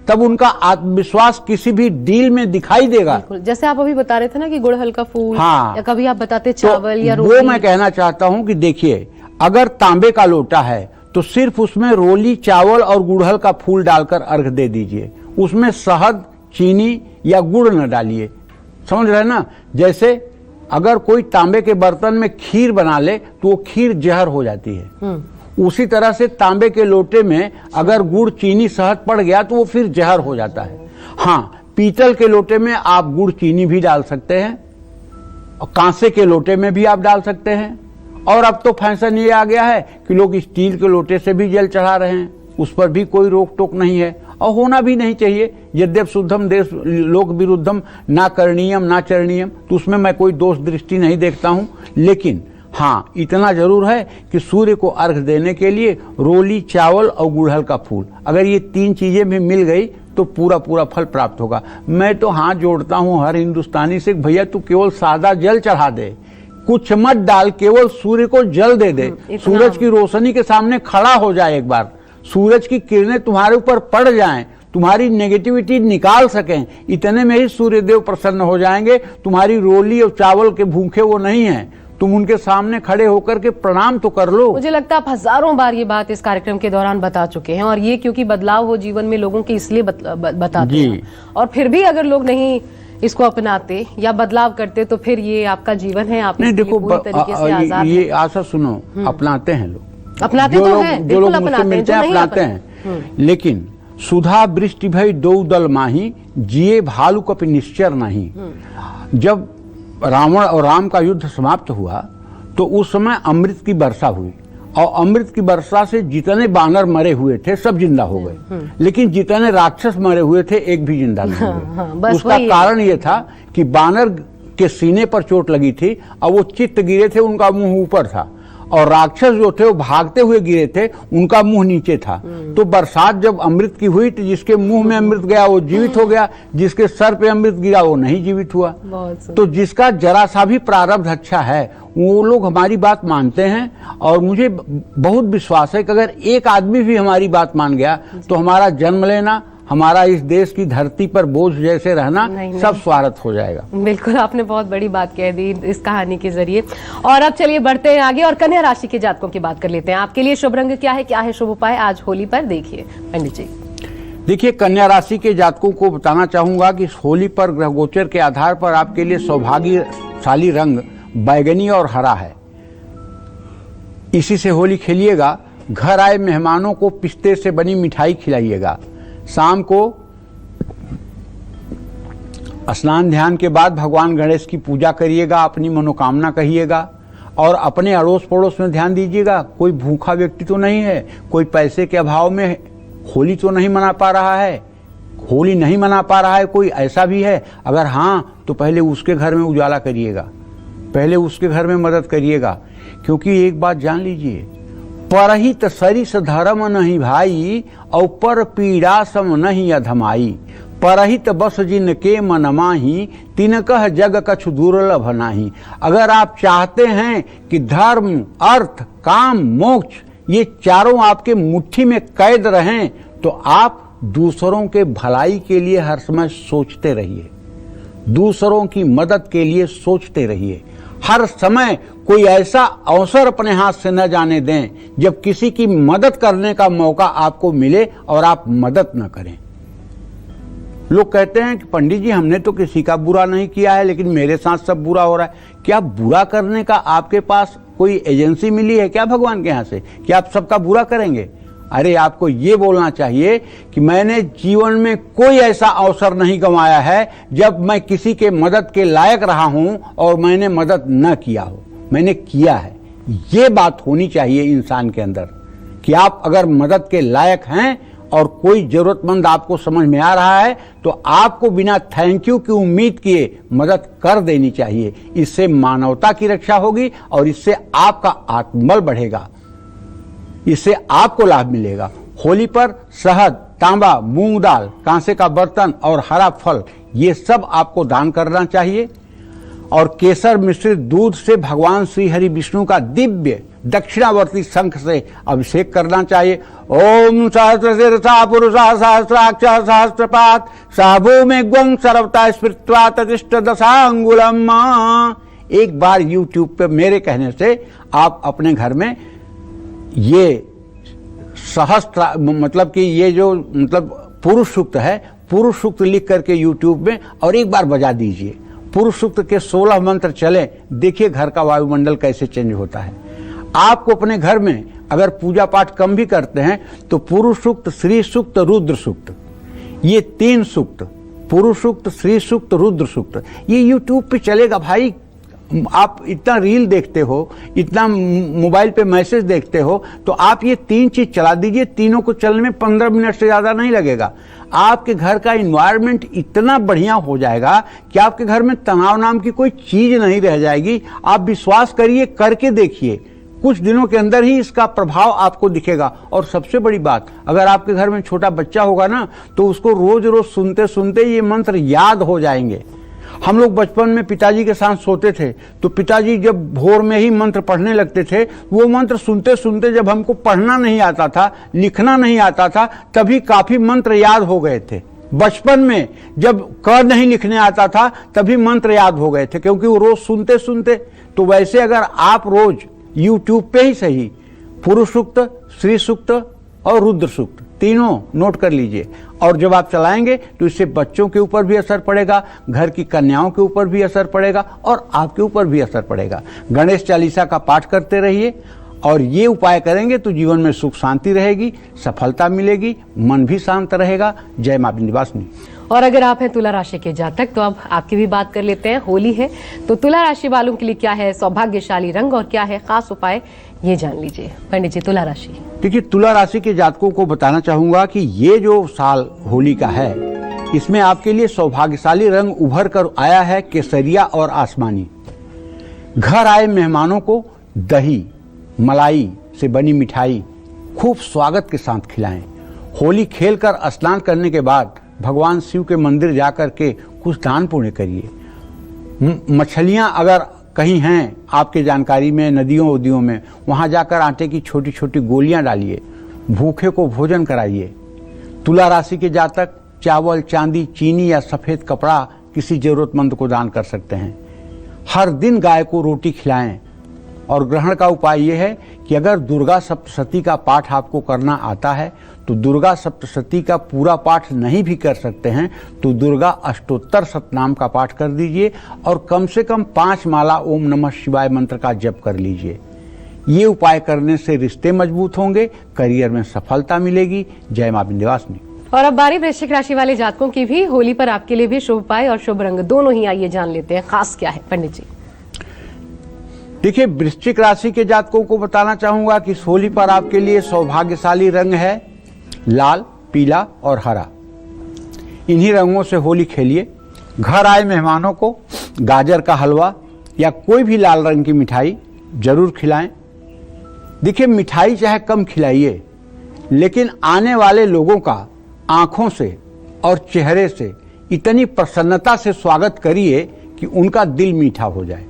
तब उनका आत्मविश्वास किसी भी डील में दिखाई देगा। जैसे आप अभी बता रहे थे ना कि गुड़हल का फूल, हाँ, या कभी आप बताते चावल या तो रोटी। वो मैं कहना चाहता हूं कि देखिए, अगर तांबे का लोटा है तो सिर्फ उसमें रोली, चावल और गुड़हल का फूल डालकर अर्घ दे दीजिए। उसमें शहद, चीनी या गुड़ न डालिए, समझ रहे ना। जैसे अगर कोई तांबे के बर्तन में खीर बना ले तो वो खीर जहर हो जाती है, उसी तरह से तांबे के लोटे में अगर गुड़, चीनी, शहद पड़ गया तो वो फिर जहर हो जाता है। हाँ, पीतल के लोटे में आप गुड़, चीनी भी डाल सकते हैं और कांसे के लोटे में भी आप डाल सकते हैं। और अब तो फैशन ये आ गया है कि लोग स्टील के लोटे से भी जल चढ़ा रहे हैं, उस पर भी कोई रोक टोक नहीं है और होना भी नहीं चाहिए। यद्यप शुद्धम देश लोक विरुद्धम ना करणीयम ना चरणीयम, तो उसमें मैं कोई दोष दृष्टि नहीं देखता हूं। लेकिन हाँ, इतना जरूर है कि सूर्य को अर्घ देने के लिए रोली, चावल और गुड़हल का फूल, अगर ये 3 चीजें भी मिल गई तो पूरा पूरा फल प्राप्त होगा। मैं तो हाथ जोड़ता हूं हर हिंदुस्तानी से, भैया तू केवल सादा जल चढ़ा दे, कुछ मत डाल, केवल सूर्य को जल दे दे। सूरज की रोशनी के सामने खड़ा हो जाए, एक बार सूरज की किरणें तुम्हारे ऊपर पड़ जाएं, तुम्हारी नेगेटिविटी निकाल सकें, इतने में ही सूर्य देव प्रसन्न हो जाएंगे। तुम्हारी रोली और चावल के भूखे वो नहीं है, तुम उनके सामने खड़े होकर के प्रणाम तो कर लो। मुझे लगता है आप हजारों बार ये बात इस कार्यक्रम के दौरान बता चुके हैं, और ये क्योंकि बदलाव हो जीवन में लोगों के इसलिए बताते हैं। और फिर भी अगर लोग नहीं इसको अपनाते या बदलाव करते तो फिर ये आपका जीवन है, आप नहीं देखो, पूरी तरीके से आजाद ये आशा सुनो, अपनाते हैं लोग, अपनाते तो हैं, जो लोग मुझसे मिलते हैं अपनाते हैं। लेकिन सुधा वृष्टि भई दो दल माही, जिए भालू कपि निश्चर नहीं। जब रावण और राम का युद्ध समाप्त हुआ तो उस समय अमृत की वर्षा हुई और अमृत की वर्षा से जितने बानर मरे हुए थे सब जिंदा हो गए, लेकिन जितने राक्षस मरे हुए थे एक भी जिंदा नहीं हुए। उसका कारण ये था कि बानर के सीने पर चोट लगी थी और वो चित्त गिरे थे, उनका मुंह ऊपर था और राक्षस जो थे वो भागते हुए गिरे थे, उनका मुंह नीचे था। तो बरसात जब अमृत की हुई तो जिसके मुंह में अमृत गया वो जीवित हो गया, जिसके सर पे अमृत गिरा वो नहीं जीवित हुआ। तो जिसका जरा सा भी प्रारब्ध अच्छा है वो लोग हमारी बात मानते हैं। और मुझे बहुत विश्वास है कि अगर एक आदमी भी हमारी बात मान गया तो हमारा जन्म लेना, हमारा इस देश की धरती पर बोझ जैसे रहना सब स्वार्थ हो जाएगा। बिल्कुल, आपने बहुत बड़ी बात कह दी इस कहानी के जरिए। और अब चलिए बढ़ते हैं आगे और कन्या राशि के जातकों की बात कर लेते हैं। आपके लिए शुभ रंग क्या है शुभ उपाय आज होली पर, देखिए पंडित जी। देखिए, कन्या राशि के जातकों को बताना चाहूंगा कि होली पर ग्रह गोचर के आधार पर आपके लिए सौभाग्यशाली रंग बैगनी और हरा है। इसी से होली खेलिएगा। घर आए मेहमानों को पिस्ते से बनी मिठाई खिलाइएगा। शाम को स्नान ध्यान के बाद भगवान गणेश की पूजा करिएगा, अपनी मनोकामना कहिएगा और अपने अड़ोस पड़ोस में ध्यान दीजिएगा। कोई भूखा व्यक्ति तो नहीं है, कोई पैसे के अभाव में होली तो नहीं मना पा रहा है, होली नहीं मना पा रहा है, कोई ऐसा भी है? अगर हाँ तो पहले उसके घर में उजाला करिएगा, पहले उसके घर में मदद करिएगा। क्योंकि एक बात जान लीजिए, परहित सरिस धर्म नहीं भाई और पर पीड़ा सम नहीं अधमाई। परहित बस जिन के मन माही तिनकह जग कछु दुर्लभ नाही। अगर आप चाहते हैं कि धर्म, अर्थ, काम, मोक्ष ये चारों आपके मुट्ठी में कैद रहें तो आप दूसरों के भलाई के लिए हर समय सोचते रहिए, दूसरों की मदद के लिए सोचते रहिए। हर समय कोई ऐसा अवसर अपने हाथ से न जाने दें जब किसी की मदद करने का मौका आपको मिले और आप मदद न करें। लोग कहते हैं कि पंडित जी हमने तो किसी का बुरा नहीं किया है लेकिन मेरे साथ सब बुरा हो रहा है। क्या बुरा करने का आपके पास कोई एजेंसी मिली है क्या भगवान के यहाँ से कि आप सबका बुरा करेंगे? अरे आपको ये बोलना चाहिए कि मैंने जीवन में कोई ऐसा अवसर नहीं गंवाया है जब मैं किसी के मदद के लायक रहा हूं और मैंने मदद न किया हो, मैंने किया है। ये बात होनी चाहिए इंसान के अंदर कि आप अगर मदद के लायक हैं और कोई जरूरतमंद आपको समझ में आ रहा है तो आपको बिना थैंक यू की उम्मीद किए मदद कर देनी चाहिए। इससे मानवता की रक्षा होगी और इससे आपका आत्मबल बढ़ेगा, इससे आपको लाभ मिलेगा। होली पर शहद, तांबा, मूंग दाल, कांसे का बर्तन और हरा फल ये सब आपको दान करना चाहिए। और केसर मिश्रित दूध से भगवान श्री हरि विष्णु का दिव्य दक्षिणावर्ती शंख से अभिषेक करना चाहिए। ओम सहस्रशीर्षा पुरुषा सहस्राक्ष सहस्रपात साभूमे ग्वं सर्वता स्मृत्वा ततिष्ठ दशांगुलम। एक बार YouTube पे मेरे कहने से आप अपने घर में ये सहस्त्र मतलब कि ये जो पुरुष सूक्त है, पुरुष सूक्त लिख करके YouTube में और एक बार बजा दीजिए। पुरुष सूक्त के 16 मंत्र चले, देखिए घर का वायुमंडल कैसे चेंज होता है। आपको अपने घर में अगर पूजा पाठ कम भी करते हैं तो पुरुष सूक्त, श्री सूक्त, रुद्र सूक्त, ये 3 सूक्त, पुरुष सूक्त, श्री सूक्त, रुद्र सूक्त, ये YouTube पे चलेगा भाई। आप इतना रील देखते हो, इतना मोबाइल पे मैसेज देखते हो, तो आप ये 3 चीज चला दीजिए। तीनों को चलने में 15 मिनट से ज्यादा नहीं लगेगा। आपके घर का इन्वायरमेंट इतना बढ़िया हो जाएगा कि आपके घर में तनाव नाम की कोई चीज नहीं रह जाएगी। आप विश्वास करिए, करके देखिए, कुछ दिनों के अंदर ही इसका प्रभाव आपको दिखेगा। और सबसे बड़ी बात, अगर आपके घर में छोटा बच्चा होगा ना तो उसको रोज रोज सुनते सुनते ये मंत्र याद हो जाएंगे। हम लोग बचपन में पिताजी के साथ सोते थे तो पिताजी जब भोर में ही मंत्र पढ़ने लगते थे, वो मंत्र सुनते सुनते जब हमको पढ़ना नहीं आता था, लिखना नहीं आता था, तभी काफी मंत्र याद हो गए थे। बचपन में जब क नहीं लिखने आता था तभी मंत्र याद हो गए थे, क्योंकि वो रोज सुनते सुनते। तो वैसे अगर आप रोज YouTube पे ही सही पुरुष सूक्त, श्री सूक्त और रुद्र सूक्त तीनों नोट कर लीजिए, और जब आप चलाएंगे तो इससे बच्चों के ऊपर भी असर पड़ेगा, घर की कन्याओं के ऊपर भी असर पड़ेगा और आपके ऊपर भी असर पड़ेगा। गणेश चालीसा का पाठ करते रहिए और ये उपाय करेंगे तो जीवन में सुख शांति रहेगी, सफलता मिलेगी, मन भी शांत रहेगा। जय मां विंध्यवासिनी। और अगर आप हैं तुला राशि के जातक तो अब आपकी भी बात कर लेते हैं। होली है तो तुला राशि वालों के लिए क्या है सौभाग्यशाली रंग और क्या है खास उपाय, ये जान लीजिए। पंडित जी, तुला राशि। देखिए, तुला राशि के जातकों को बताना चाहूंगा कि ये जो साल होली का है इसमें आपके लिए सौभाग्यशाली रंग उभर कर आया है केसरिया और आसमानी। घर आए मेहमानों को दही, मलाई से बनी मिठाई खूब स्वागत के साथ खिलाएं। होली खेलकर स्नान करने के बाद भगवान शिव के मंदिर जाकर के कुछ दान पुण्य करिए। मछलियां अगर कहीं हैं आपके जानकारी में, नदियों उदियों में, वहां जाकर आटे की छोटी छोटी गोलियां डालिए, भूखे को भोजन कराइए। तुला राशि के जातक चावल, चांदी, चीनी या सफेद कपड़ा किसी जरूरतमंद को दान कर सकते हैं। हर दिन गाय को रोटी खिलाएं। और ग्रहण का उपाय यह है कि अगर दुर्गा सप्तशती का पाठ आपको करना आता है तो दुर्गा सप्तशती का पूरा पाठ नहीं भी कर सकते हैं तो दुर्गा अष्टोत्तर सतनाम का पाठ कर दीजिए और कम से कम 5 माला ओम नमः शिवाय मंत्र का जप कर लीजिए। ये उपाय करने से रिश्ते मजबूत होंगे, करियर में सफलता मिलेगी। जय मां विंध्यवासिनी। और अब बारी वृश्चिक राशि वाले जातकों की भी। होली पर आपके लिए भी शुभ उपाय और शुभ रंग दोनों ही आइए जान लेते हैं, खास क्या है पंडित जी। देखिए, वृश्चिक राशि के जातकों को बताना चाहूंगा कि इस होली पर आपके लिए सौभाग्यशाली रंग है लाल, पीला और हरा। इन्हीं रंगों से होली खेलिए। घर आए मेहमानों को गाजर का हलवा या कोई भी लाल रंग की मिठाई जरूर खिलाएं। देखिए, मिठाई चाहे कम खिलाइए, लेकिन आने वाले लोगों का आंखों से और चेहरे से इतनी प्रसन्नता से स्वागत करिए कि उनका दिल मीठा हो जाए।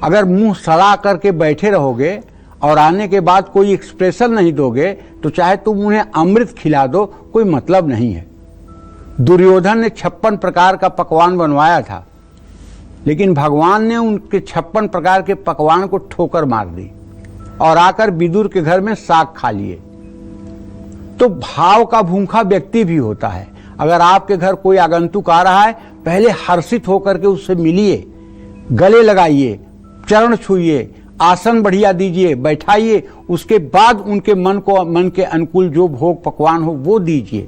अगर मुंह सड़ा करके बैठे रहोगे और आने के बाद कोई एक्सप्रेशन नहीं दोगे तो चाहे तुम उन्हें अमृत खिला दो, कोई मतलब नहीं है। दुर्योधन ने 56 प्रकार का पकवान बनवाया था, लेकिन भगवान ने उनके 56 प्रकार के पकवान को ठोकर मार दी और आकर विदुर के घर में साग खा लिए। तो भाव का भूखा व्यक्ति भी होता है। अगर आपके घर कोई आगंतुक आ रहा है, पहले हर्षित होकर के उससे मिलिए, गले लगाइए, चरण छुइए, आसन बढ़िया दीजिए, बैठाइए। उसके बाद उनके मन के अनुकूल जो भोग पकवान हो वो दीजिए।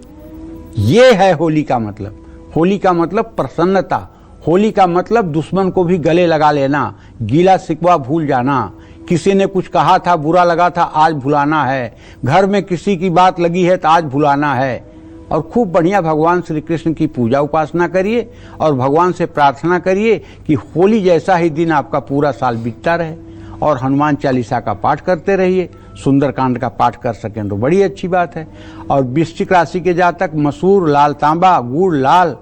ये है होली का मतलब। होली का मतलब प्रसन्नता। होली का मतलब दुश्मन को भी गले लगा लेना, गीला शिकवा भूल जाना। किसी ने कुछ कहा था, बुरा लगा था, आज भुलाना है। घर में किसी की बात लगी है तो आज भुलाना है। और खूब बढ़िया भगवान श्री कृष्ण की पूजा उपासना करिए और भगवान से प्रार्थना करिए कि होली जैसा ही दिन आपका पूरा साल बीतता रहे। और हनुमान चालीसा का पाठ करते रहिए। सुंदरकांड का पाठ कर सकें तो बड़ी अच्छी बात है। और वृश्चिक राशि के जातक मसूर, लाल तांबा, गुड़, लाल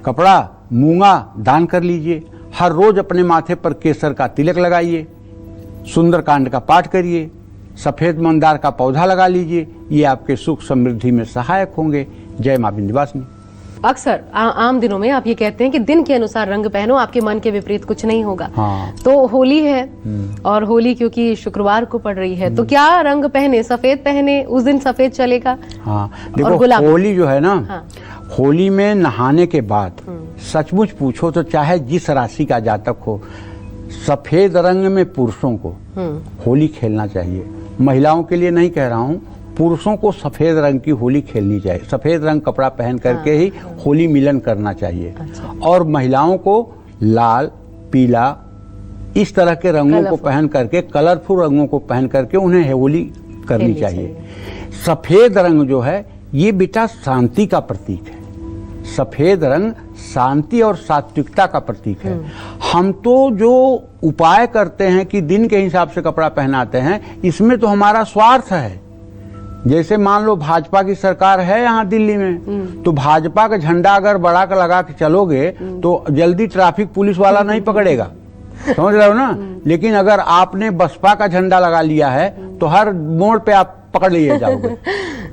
कपड़ा, मूंगा दान कर लीजिए। हर रोज अपने माथे पर केसर का तिलक लगाइए। सुंदरकांड का पाठ करिए। सफेद मंदार का पौधा लगा लीजिए। ये आपके सुख समृद्धि में सहायक होंगे। जय मां विंध्यवासिनी। अक्सर आम दिनों में आप ये कहते हैं कि दिन के अनुसार रंग पहनो, आपके मन के विपरीत कुछ नहीं होगा। हाँ। तो होली है और होली क्योंकि शुक्रवार को पड़ रही है, तो क्या रंग पहने? सफेद पहने, उस दिन सफेद चलेगा। हाँ, देखो होली जो है ना, हाँ। होली में नहाने के बाद सचमुच पूछो तो चाहे जिस राशि का जातक हो, सफेद रंग में पुरुषों को होली खेलना चाहिए। महिलाओं के लिए नहीं कह रहा हूँ, पुरुषों को सफेद रंग की होली खेलनी चाहिए। सफेद रंग कपड़ा पहन करके ही होली मिलन करना चाहिए। और महिलाओं को लाल, पीला इस तरह के रंगों को पहन करके, कलरफुल रंगों को पहन करके उन्हें होली करनी चाहिए। सफेद रंग जो है ये बेटा शांति का प्रतीक है। सफेद रंग शांति और सात्विकता का प्रतीक है। हम तो जो उपाय करते हैं कि दिन के हिसाब से कपड़ा पहनाते हैं, इसमें तो हमारा स्वार्थ है। जैसे मान लो भाजपा की सरकार है यहाँ दिल्ली में, तो भाजपा का झंडा अगर बड़ा का लगा के चलोगे तो जल्दी ट्रैफिक पुलिस वाला नहीं पकड़ेगा, समझ रहे हो ना। लेकिन अगर आपने बसपा का झंडा लगा लिया है तो हर मोड़ पे आप पकड़ लिए जाओगे।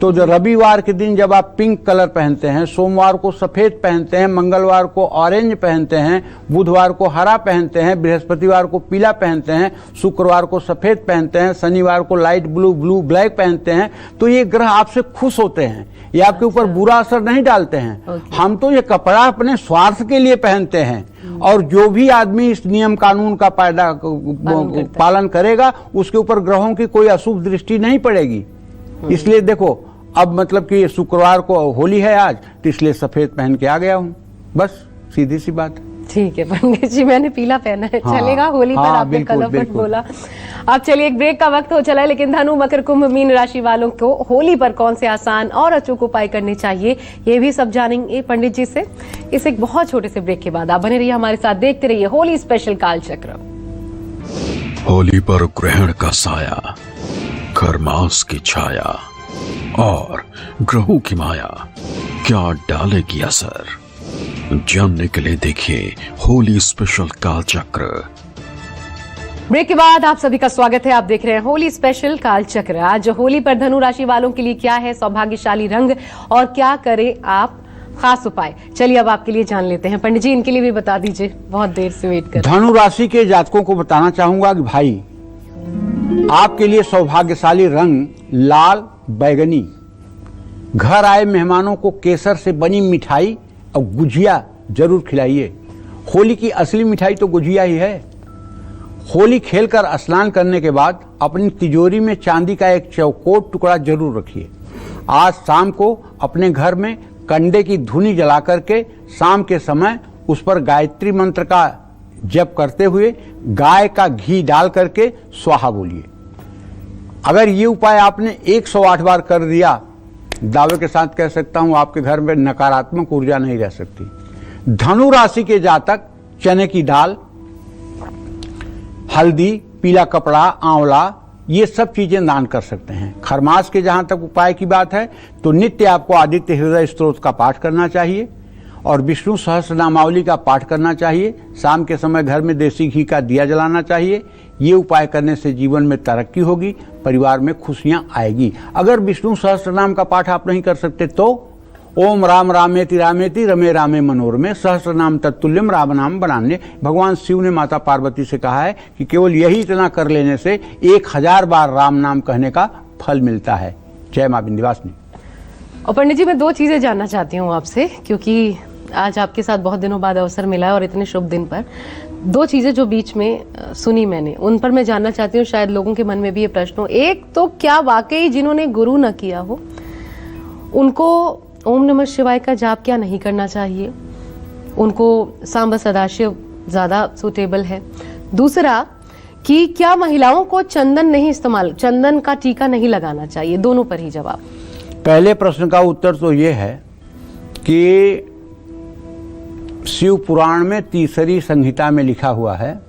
तो जो रविवार के दिन जब आप पिंक कलर पहनते हैं, सोमवार को सफेद पहनते हैं, मंगलवार को ऑरेंज पहनते हैं, बुधवार को हरा पहनते हैं, बृहस्पतिवार को पीला पहनते हैं, शुक्रवार को सफेद पहनते हैं, शनिवार को लाइट ब्लू ब्लैक पहनते हैं, तो ये ग्रह आपसे खुश होते हैं। ये आपके ऊपर बुरा असर नहीं डालते हैं। हम तो ये कपड़ा अपने स्वार्थ के लिए पहनते हैं। और जो भी आदमी इस नियम कानून का पालन करेगा, उसके ऊपर ग्रहों की कोई अशुभ दृष्टि नहीं पड़ेगी। इसलिए देखो, अब मतलब कि शुक्रवार को होली है आज, तो इसलिए सफेद पहन के आ गया हूँ, बस सीधी सी बात। ठीक है पंडित जी, मैंने पीला पहना है। हाँ, चलेगा होली पर आपने कलरफुल बोला। अब चलिए एक ब्रेक का वक्त हो चला है, लेकिन धनु, मकर, कुंभ, मीन राशि वालों को होली पर कौन से आसान और अचूक उपाय करने चाहिए, ये भी सब जानेंगे पंडित जी से इस एक बहुत छोटे से ब्रेक के बाद। आप बने रहिए हमारे साथ, देखते रहिए होली स्पेशल कालचक्र। होली पर ग्रहण का साया, खरमास की छाया और ग्रहों की माया क्या डालेगी असर, जानने के लिए देखिए होली स्पेशल कालचक्र। ब्रेक के बाद आप सभी का स्वागत है। आप देख रहे हैं होली स्पेशल कालचक्र। आज होली पर धनु राशि वालों के लिए क्या है सौभाग्यशाली रंग और क्या करें आप खास उपाय, चलिए अब आपके लिए जान लेते हैं। पंडित जी इनके लिए भी बता दीजिए, बहुत देर से वेट कर। धनु राशि के जातकों को बताना चाहूंगा कि भाई आपके लिए सौभाग्यशाली रंग लाल बैगनी। घर आए मेहमानों को केसर से बनी मिठाई और गुजिया जरूर खिलाइए। होली की असली मिठाई तो गुजिया ही है। होली खेलकर स्नान करने के बाद अपनी तिजोरी में चांदी का एक चौकोर टुकड़ा जरूर रखिए। आज शाम को अपने घर में कंडे की धुनी जला करके शाम के समय उस पर गायत्री मंत्र का जप करते हुए गाय का घी डाल करके स्वाहा बोलिए। अगर ये उपाय आपने 108 बार कर दिया, दावे के साथ कह सकता हूं आपके घर में नकारात्मक ऊर्जा नहीं रह सकती। धनु राशि के जातक चने की दाल, हल्दी, पीला कपड़ा, आंवला ये सब चीजें दान कर सकते हैं। खरमास के जहां तक उपाय की बात है तो नित्य आपको आदित्य हृदय स्तोत्र का पाठ करना चाहिए और विष्णु सहस्रनामावली का पाठ करना चाहिए। शाम के समय घर में देसी घी का दिया जलाना चाहिए। ये उपाय करने से जीवन में तरक्की होगी, परिवार में खुशियां आएगी। अगर विष्णु सहस्रनाम का पाठ आप नहीं कर सकते तो ओम राम रामेति रामेति रमे रामे मनोरमे सहस्रनाम तत्तुल्यम राम नाम बनाने। भगवान शिव ने माता पार्वती से कहा है कि केवल यही इतना कर लेने से 1000 बार राम नाम कहने का फल मिलता है। जय मां विंध्यवासिनी। और पंडित जी मैं दो चीजें जानना चाहती हूँ आपसे, क्योंकि आज आपके साथ बहुत दिनों बाद अवसर मिला है और इतने शुभ दिन पर दो चीजें जो बीच में सुनी मैंने, उन पर मैं जानना चाहती हूँ। शायद लोगों के मन में भी ये प्रश्न हो। एक तो क्या वाकई जिन्होंने गुरु न किया हो उनको ओम नमः शिवाय का जाप क्या नहीं करना चाहिए? उनको सांबा सदाशिव ज्यादा सूटेबल है? दूसरा कि क्या महिलाओं को चंदन का टीका नहीं लगाना चाहिए? दोनों पर ही जवाब। पहले प्रश्न का उत्तर तो ये है कि शिव पुराण में तीसरी संहिता में लिखा हुआ है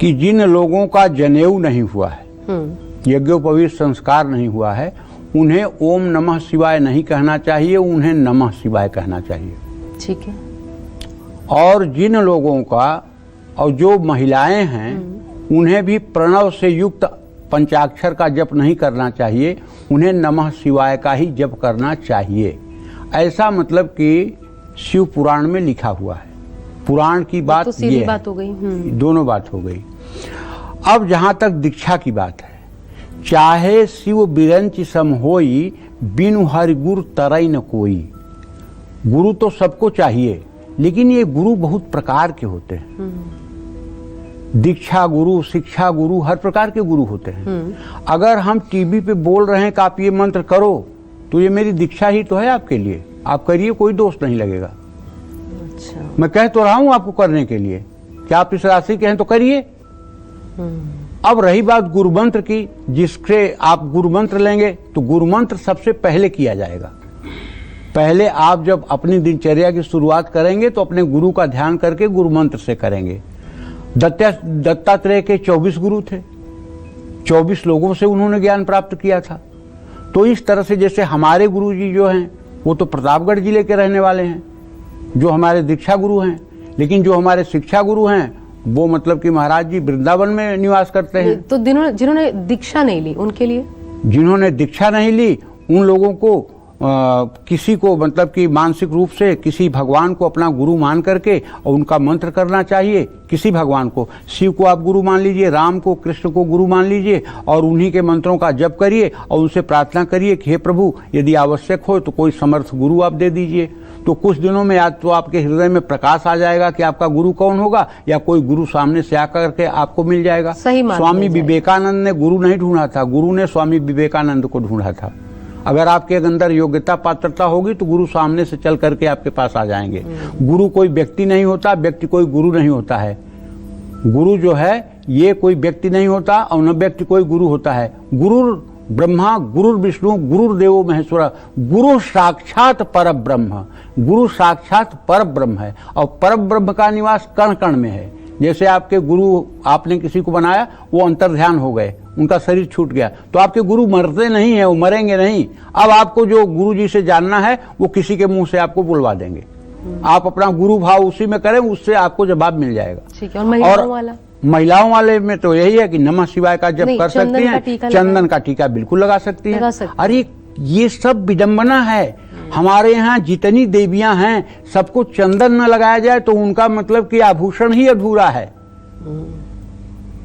कि जिन लोगों का जनेऊ नहीं हुआ है, यज्ञोपवीत संस्कार नहीं हुआ है, उन्हें ओम नमः शिवाय नहीं कहना चाहिए, उन्हें नमः शिवाय कहना चाहिए। ठीक है। और जिन लोगों का और जो महिलाएं हैं उन्हें भी प्रणव से युक्त पंचाक्षर का जप नहीं करना चाहिए, उन्हें नमः शिवाय का ही जप करना चाहिए। ऐसा मतलब कि शिव पुराण में लिखा हुआ है। पुराण की बात तो सीधी ये बात हो गई। दोनों बात हो गई। अब जहां तक दीक्षा की बात है, चाहे शिव बिरंच सम होई, बिनु हरि गुरु तरई न कोई। गुरु तो सबको चाहिए, लेकिन ये गुरु बहुत प्रकार के होते हैं। दीक्षा गुरु, शिक्षा गुरु, हर प्रकार के गुरु होते हैं। अगर हम टीवी पे बोल रहे हैं कि आप ये मंत्र करो, तो ये मेरी दीक्षा ही तो है आपके लिए। आप करिए, कोई दोष नहीं लगेगा। अच्छा। मैं कह तो रहा हूं आपको करने के लिए कि आप इस राशि के हैं तो करिए। अब रही बात गुरु मंत्र की, जिससे आप गुरु मंत्र लेंगे तो गुरु मंत्र सबसे पहले किया जाएगा। पहले आप जब अपनी दिनचर्या की शुरुआत करेंगे तो अपने गुरु का ध्यान करके गुरु मंत्र से करेंगे। दत्तात्रेय के 24 गुरु थे, 24 लोगों से उन्होंने ज्ञान प्राप्त किया था। तो इस तरह से जैसे हमारे गुरु जी जो हैं वो तो प्रतापगढ़ जिले के रहने वाले हैं, जो हमारे दीक्षा गुरु हैं, लेकिन जो हमारे शिक्षा गुरु हैं वो मतलब कि महाराज जी वृंदावन में निवास करते हैं। तो जिन्होंने दीक्षा नहीं ली उनके लिए? जिन्होंने दीक्षा नहीं ली उन लोगों को किसी को मतलब कि मानसिक रूप से किसी भगवान को अपना गुरु मान करके और उनका मंत्र करना चाहिए। किसी भगवान को, शिव को आप गुरु मान लीजिए, राम को, कृष्ण को गुरु मान लीजिए और उन्हीं के मंत्रों का जप करिए और उनसे प्रार्थना करिए कि हे प्रभु यदि आवश्यक हो तो कोई समर्थ गुरु आप दे दीजिए। तो कुछ दिनों में या तो आपके हृदय में प्रकाश आ जाएगा कि आपका गुरु कौन होगा, या कोई गुरु सामने से आकर के आपको मिल जाएगा। स्वामी विवेकानंद ने गुरु नहीं ढूंढा था, गुरु ने स्वामी विवेकानंद को ढूंढा था। अगर आपके अंदर योग्यता पात्रता होगी तो गुरु सामने से चल करके आपके पास आ जाएंगे। गुरु कोई व्यक्ति नहीं होता, व्यक्ति कोई गुरु नहीं होता है। गुरु जो है ये कोई व्यक्ति नहीं होता और न व्यक्ति कोई गुरु होता है। गुरु ब्रह्मा, गुरु विष्णु, गुरुदेवो महेश्वर, गुरु साक्षात पर ब्रह्म। गुरु साक्षात पर ब्रह्म है और पर ब्रह्म का निवास कण कण में है। जैसे आपके गुरु, आपने किसी को बनाया, वो अंतर ध्यान हो गए, उनका शरीर छूट गया, तो आपके गुरु मरते नहीं है, वो मरेंगे नहीं। अब आपको जो गुरु जी से जानना है वो किसी के मुंह से आपको बुलवा देंगे। आप अपना गुरु भाव उसी में करें, उससे आपको जवाब मिल जाएगा। ठीक है। और महिलाओं वाला? महिलाओं वाले में तो यही है कि नमः शिवाय का जप कर सकती हैं, चंदन का टीका बिल्कुल लगा सकती हैं। अरे ये सब विडंबना है। हमारे यहाँ जितनी देवियां हैं सबको चंदन न लगाया जाए तो उनका मतलब कि आभूषण ही अधूरा है।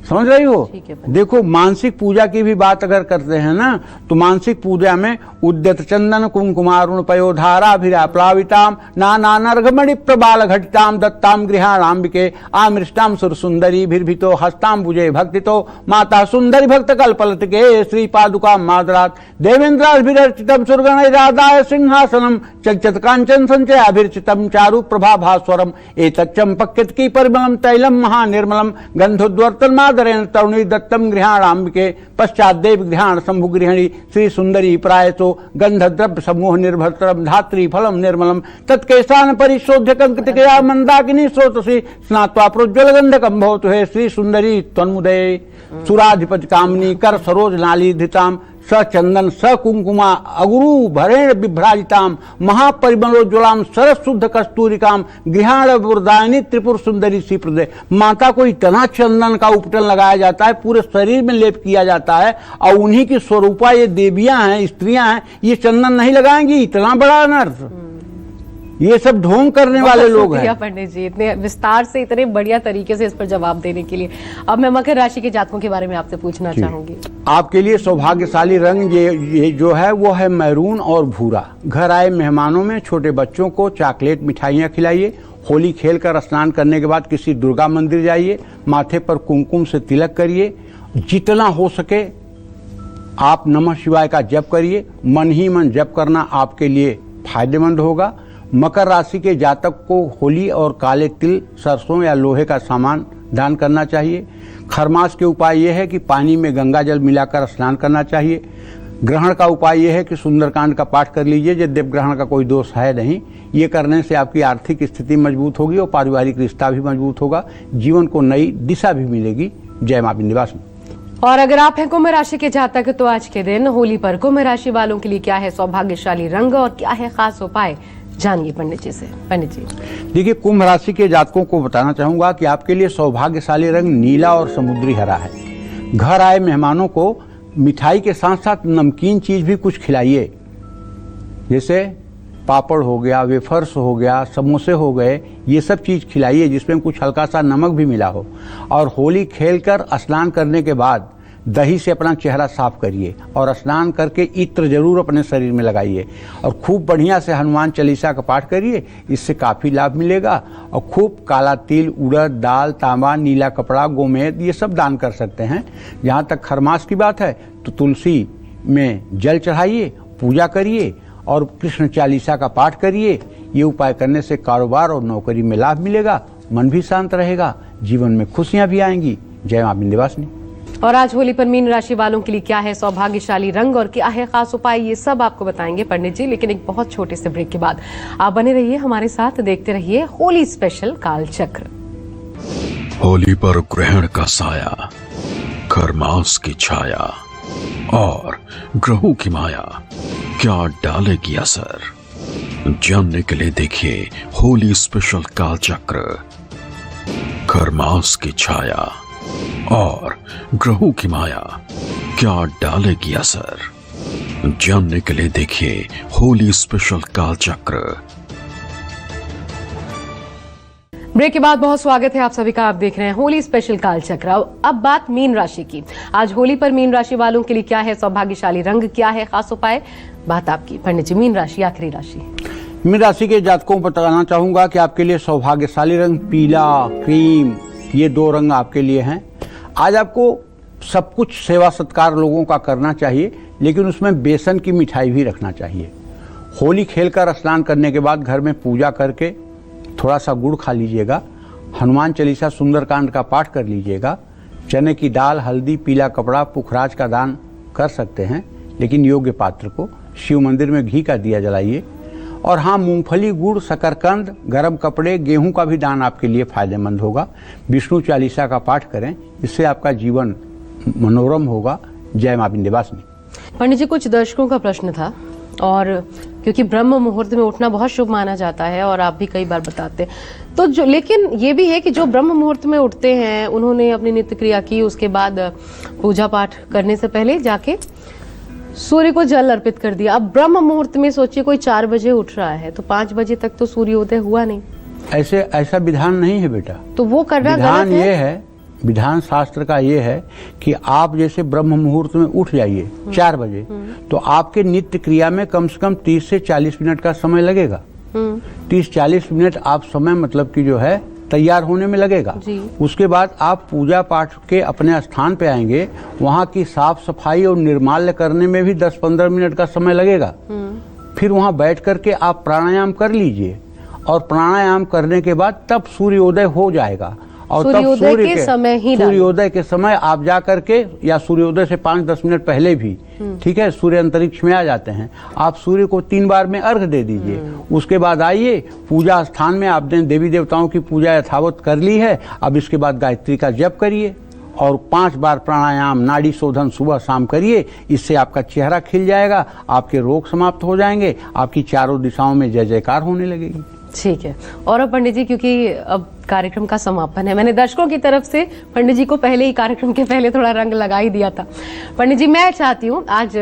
समझ रही हो? देखो, मानसिक पूजा की भी बात अगर करते हैं ना, तो मानसिक पूजा में उद्यत चंदन कुंकुमारुण पयोधाराभिरा प्लाविताम नाना नर्घमणि प्रबाल घटिताम दत्ताम गृहाणाम्बिके आमृष्टाम सुर सुंदरी भिर्भितो हस्ताम बुजे भक्तितो माता सुंदरी भक्त कल्पलतिके श्री पादुका मादरात देवेंद्राभिरचितम सुरगणैरादाय सिंहासनम चलचत कांचन संचयाभिर्चितम चारु प्रभा भास्वरम एतत् चंपककेतकी परिमलम तैलम महानिर्मलम गंधोद्वर्तन मादरेण तरुणी दत्तम गृहाणाम्बिके पश्चात देव गृहाण शंभु गृहिणी श्री सुंदरी प्रायसो गंधद्रव्य समूह निर्भरतरम धात्री फलम निर्मलम तत्केशान परिशोध्य कंकटिकया मंदाकिनी स्रोतसी स्नात्वा प्रोज्वल गंधकम भवतु हे श्री सुंदरी त्वन्मुदये सुराधिपति कामनी कर सरोज नाली धृताम स चंदन स कुंकुमा अगुरु भरेण बिभ्राजिताम महापरिमलोज्वलाम सरस शुद्ध कस्तूरिकाम गृहाण वरदायिनी त्रिपुर सुंदरी सी प्रदे। माता को इतना चंदन का उपटन लगाया जाता है, पूरे शरीर में लेप किया जाता है, और उन्हीं की स्वरूपा ये देवियां हैं, स्त्रियां हैं, ये चंदन नहीं लगाएंगी? इतना बड़ा अनर्थ। ये सब ढोंग करने वाले लोग हैं। पंडित जी, इतने विस्तार से, इतने बढ़िया तरीके से इस पर जवाब देने के लिए। अब मैं मकर राशि के जातकों के बारे में आपसे पूछना चाहूंगी। आपके लिए सौभाग्यशाली रंग ये जो है वो है मैरून और भूरा। घर आए मेहमानों में छोटे बच्चों को चॉकलेट मिठाइयाँ खिलाइए। होली खेलकर स्नान करने के बाद किसी दुर्गा मंदिर जाइए, माथे पर कुमकुम से तिलक करिए। जितना हो सके आप नमः शिवाय का जप करिए। मन ही मन जप करना आपके लिए फायदेमंद होगा। मकर राशि के जातक को होली और काले तिल, सरसों या लोहे का सामान दान करना चाहिए। खरमास के उपाय यह है कि पानी में गंगा जल मिलाकर स्नान करना चाहिए। ग्रहण का उपाय यह है कि सुंदरकांड का पाठ कर लीजिए। यद्यप ग्रहण का कोई दोष है नहीं, ये करने से आपकी आर्थिक स्थिति मजबूत होगी और पारिवारिक रिश्ता भी मजबूत होगा। जीवन को नई दिशा भी मिलेगी। जय मां विंध्यवासिनी। और अगर आप हैं कुंभ राशि के जातक तो आज के दिन होली पर कुंभ राशि वालों के लिए क्या है सौभाग्यशाली रंग और क्या है खास उपाय, जानिए पंडित जी से। पंडित जी, देखिए, कुंभ राशि के जातकों को बताना चाहूंगा कि आपके लिए सौभाग्यशाली रंग नीला और समुद्री हरा है। घर आए मेहमानों को मिठाई के साथ साथ नमकीन चीज भी कुछ खिलाइए, जैसे पापड़ हो गया, वेफर्स हो गया, समोसे हो गए, ये सब चीज खिलाइए जिसमें कुछ हल्का सा नमक भी मिला हो। और होली खेलकर स्नान करने के बाद दही से अपना चेहरा साफ करिए और स्नान करके इत्र जरूर अपने शरीर में लगाइए और खूब बढ़िया से हनुमान चालीसा का पाठ करिए। इससे काफ़ी लाभ मिलेगा। और खूब काला तिल, उड़द दाल, तांबा, नीला कपड़ा, गोमेद, ये सब दान कर सकते हैं। जहाँ तक खरमास की बात है तो तुलसी में जल चढ़ाइए, पूजा करिए और कृष्ण चालीसा का पाठ करिए। ये उपाय करने से कारोबार और नौकरी में लाभ मिलेगा, मन भी शांत रहेगा, जीवन में खुशियाँ भी आएंगी। जय मां विंध्यवासिनी। और आज होली पर मीन राशि वालों के लिए क्या है सौभाग्यशाली रंग और क्या है खास उपाय, ये सब आपको बताएंगे पंडित जी, लेकिन एक बहुत छोटे से ब्रेक के बाद। आप बने रहिए हमारे साथ, देखते रहिए होली स्पेशल काल चक्र। होली पर ग्रहण का साया, खरमास की छाया और ग्रहों की माया क्या डालेगी असर, जानने के लिए देखिए होली स्पेशल काल चक्र। खरमास की छाया और ग्रहों की माया क्या डालेगी असर, जानने के लिए देखिए होली स्पेशल काल चक्र। ब्रेक के बाद बहुत स्वागत है आप सभी का। आप देख रहे हैं होली स्पेशल काल चक्र। अब बात मीन राशि की। आज होली पर मीन राशि वालों के लिए क्या है सौभाग्यशाली रंग, क्या है खास उपाय, बात आपकी पंडित जी। मीन राशि आखिरी राशि। मीन राशि के जातकों को बताना चाहूंगा कि आपके लिए सौभाग्यशाली रंग पीला, क्रीम, ये दो रंग आपके लिए हैं। आज आपको सब कुछ सेवा सत्कार लोगों का करना चाहिए, लेकिन उसमें बेसन की मिठाई भी रखना चाहिए। होली खेलकर स्नान करने के बाद घर में पूजा करके थोड़ा सा गुड़ खा लीजिएगा। हनुमान चालीसा, सुंदरकांड का पाठ कर लीजिएगा। चने की दाल, हल्दी, पीला कपड़ा, पुखराज का दान कर सकते हैं, लेकिन योग्य पात्र को। शिव मंदिर में घी का दिया जलाइए और हाँ, मूंगफली, गुड़, शकरकंद, गर्म कपड़े, गेहूं का भी दान आपके लिए फायदेमंद होगा। विष्णु चालीसा का पाठ करें, इससे आपका जीवन मनोरम होगा। जय मां विंध्यवासिनी। पंडित जी, कुछ दर्शकों का प्रश्न था, और क्योंकि ब्रह्म मुहूर्त में उठना बहुत शुभ माना जाता है और आप भी कई बार बताते हैं, तो जो, लेकिन ये भी है कि जो ब्रह्म मुहूर्त में उठते हैं उन्होंने अपनी नित्य क्रिया की, उसके बाद पूजा पाठ करने से पहले जाके सूर्य को जल अर्पित कर दिया। अब ब्रह्म मुहूर्त में सोचिए कोई 4 बजे उठ रहा है तो 5 बजे तक तो सूर्योदय हुआ नहीं। ऐसा विधान नहीं है बेटा। तो वो करना विधान गलत ये है, विधान शास्त्र का ये है कि आप जैसे ब्रह्म मुहूर्त में उठ जाइए 4 बजे, तो आपके नित्य क्रिया में कम से कम 30 से 40 मिनट का समय लगेगा। 30-40 मिनट आप समय मतलब कि जो है तैयार होने में लगेगा। उसके बाद आप पूजा पाठ के अपने स्थान पे आएंगे, वहाँ की साफ सफाई और निर्माल्य करने में भी 10-15 मिनट का समय लगेगा। फिर वहाँ बैठ करके आप प्राणायाम कर लीजिए, और प्राणायाम करने के बाद तब सूर्योदय हो जाएगा। और तब सूर्योदय के समय आप जा करके, या सूर्योदय से 5-10 मिनट पहले भी, ठीक है, सूर्य अंतरिक्ष में आ जाते हैं, आप सूर्य को 3 बार में अर्घ दे दीजिए। उसके बाद आइए पूजा स्थान में, आपने देवी देवताओं की पूजा यथावत कर ली है, अब इसके बाद गायत्री का जप करिए और 5 बार प्राणायाम, नाड़ी शोधन सुबह शाम करिए। इससे आपका चेहरा खिल जाएगा, आपके रोग समाप्त हो जाएंगे, आपकी चारों दिशाओं में जय जयकार होने लगेगी। ठीक है। और अब पंडित जी, क्योंकि अब कार्यक्रम का समापन है, मैंने दर्शकों की तरफ से पंडित जी को पहले ही कार्यक्रम के पहले थोड़ा रंग लगा ही दिया था। पंडित जी, मैं चाहती हूँ आज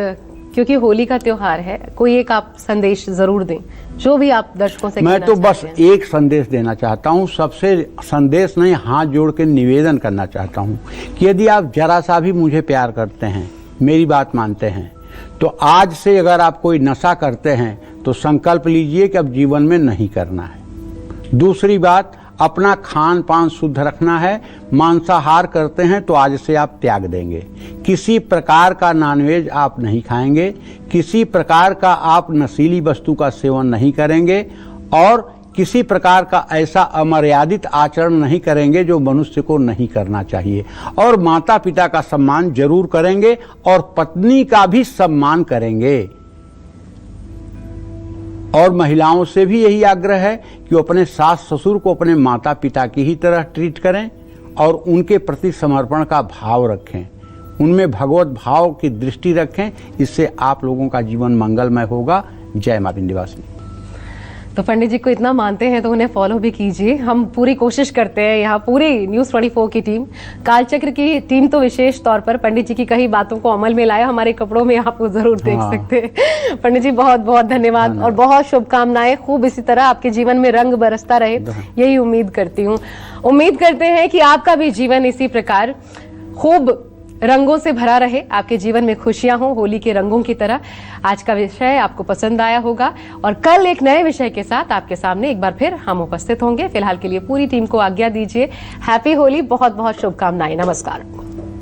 क्योंकि होली का त्योहार है, कोई एक आप संदेश जरूर दें, जो भी आप दर्शकों से। मैं तो बस एक संदेश देना चाहता हूँ, सबसे संदेश नहीं, हाथ जोड़ के निवेदन करना चाहता हूँ कि यदि आप जरा सा भी मुझे प्यार करते हैं, मेरी बात मानते हैं, तो आज से अगर आप कोई नशा करते हैं तो संकल्प लीजिए कि अब जीवन में नहीं करना है। दूसरी बात, अपना खान पान शुद्ध रखना है। मांसाहार करते हैं तो आज से आप त्याग देंगे। किसी प्रकार का नॉनवेज आप नहीं खाएंगे, किसी प्रकार का आप नशीली वस्तु का सेवन नहीं करेंगे, और किसी प्रकार का ऐसा अमर्यादित आचरण नहीं करेंगे जो मनुष्य को नहीं करना चाहिए। और माता पिता का सम्मान जरूर करेंगे, और पत्नी का भी सम्मान करेंगे। और महिलाओं से भी यही आग्रह है कि वो अपने सास ससुर को अपने माता पिता की ही तरह ट्रीट करें, और उनके प्रति समर्पण का भाव रखें, उनमें भगवत भाव की दृष्टि रखें। इससे आप लोगों का जीवन मंगलमय होगा। जय मां विंध्यवासिनी। तो पंडित जी को इतना मानते हैं तो उन्हें फॉलो भी कीजिए। हम पूरी कोशिश करते हैं, यहाँ पूरी न्यूज़ 24 की टीम, कालचक्र की टीम तो विशेष तौर पर पंडित जी की कई बातों को अमल में लाया। हमारे कपड़ों में आप जरूर देख सकते हैं। पंडित जी, बहुत बहुत धन्यवाद और बहुत शुभकामनाएं। खूब इसी तरह आपके जीवन में रंग बरसता रहे, यही उम्मीद करती हूँ। उम्मीद करते हैं कि आपका भी जीवन इसी प्रकार खूब रंगों से भरा रहे, आपके जीवन में खुशियां हो होली के रंगों की तरह। आज का विषय आपको पसंद आया होगा, और कल एक नए विषय के साथ आपके सामने एक बार फिर हम उपस्थित होंगे। फिलहाल के लिए पूरी टीम को आज्ञा दीजिए। हैप्पी होली, बहुत बहुत शुभकामनाएं। नमस्कार।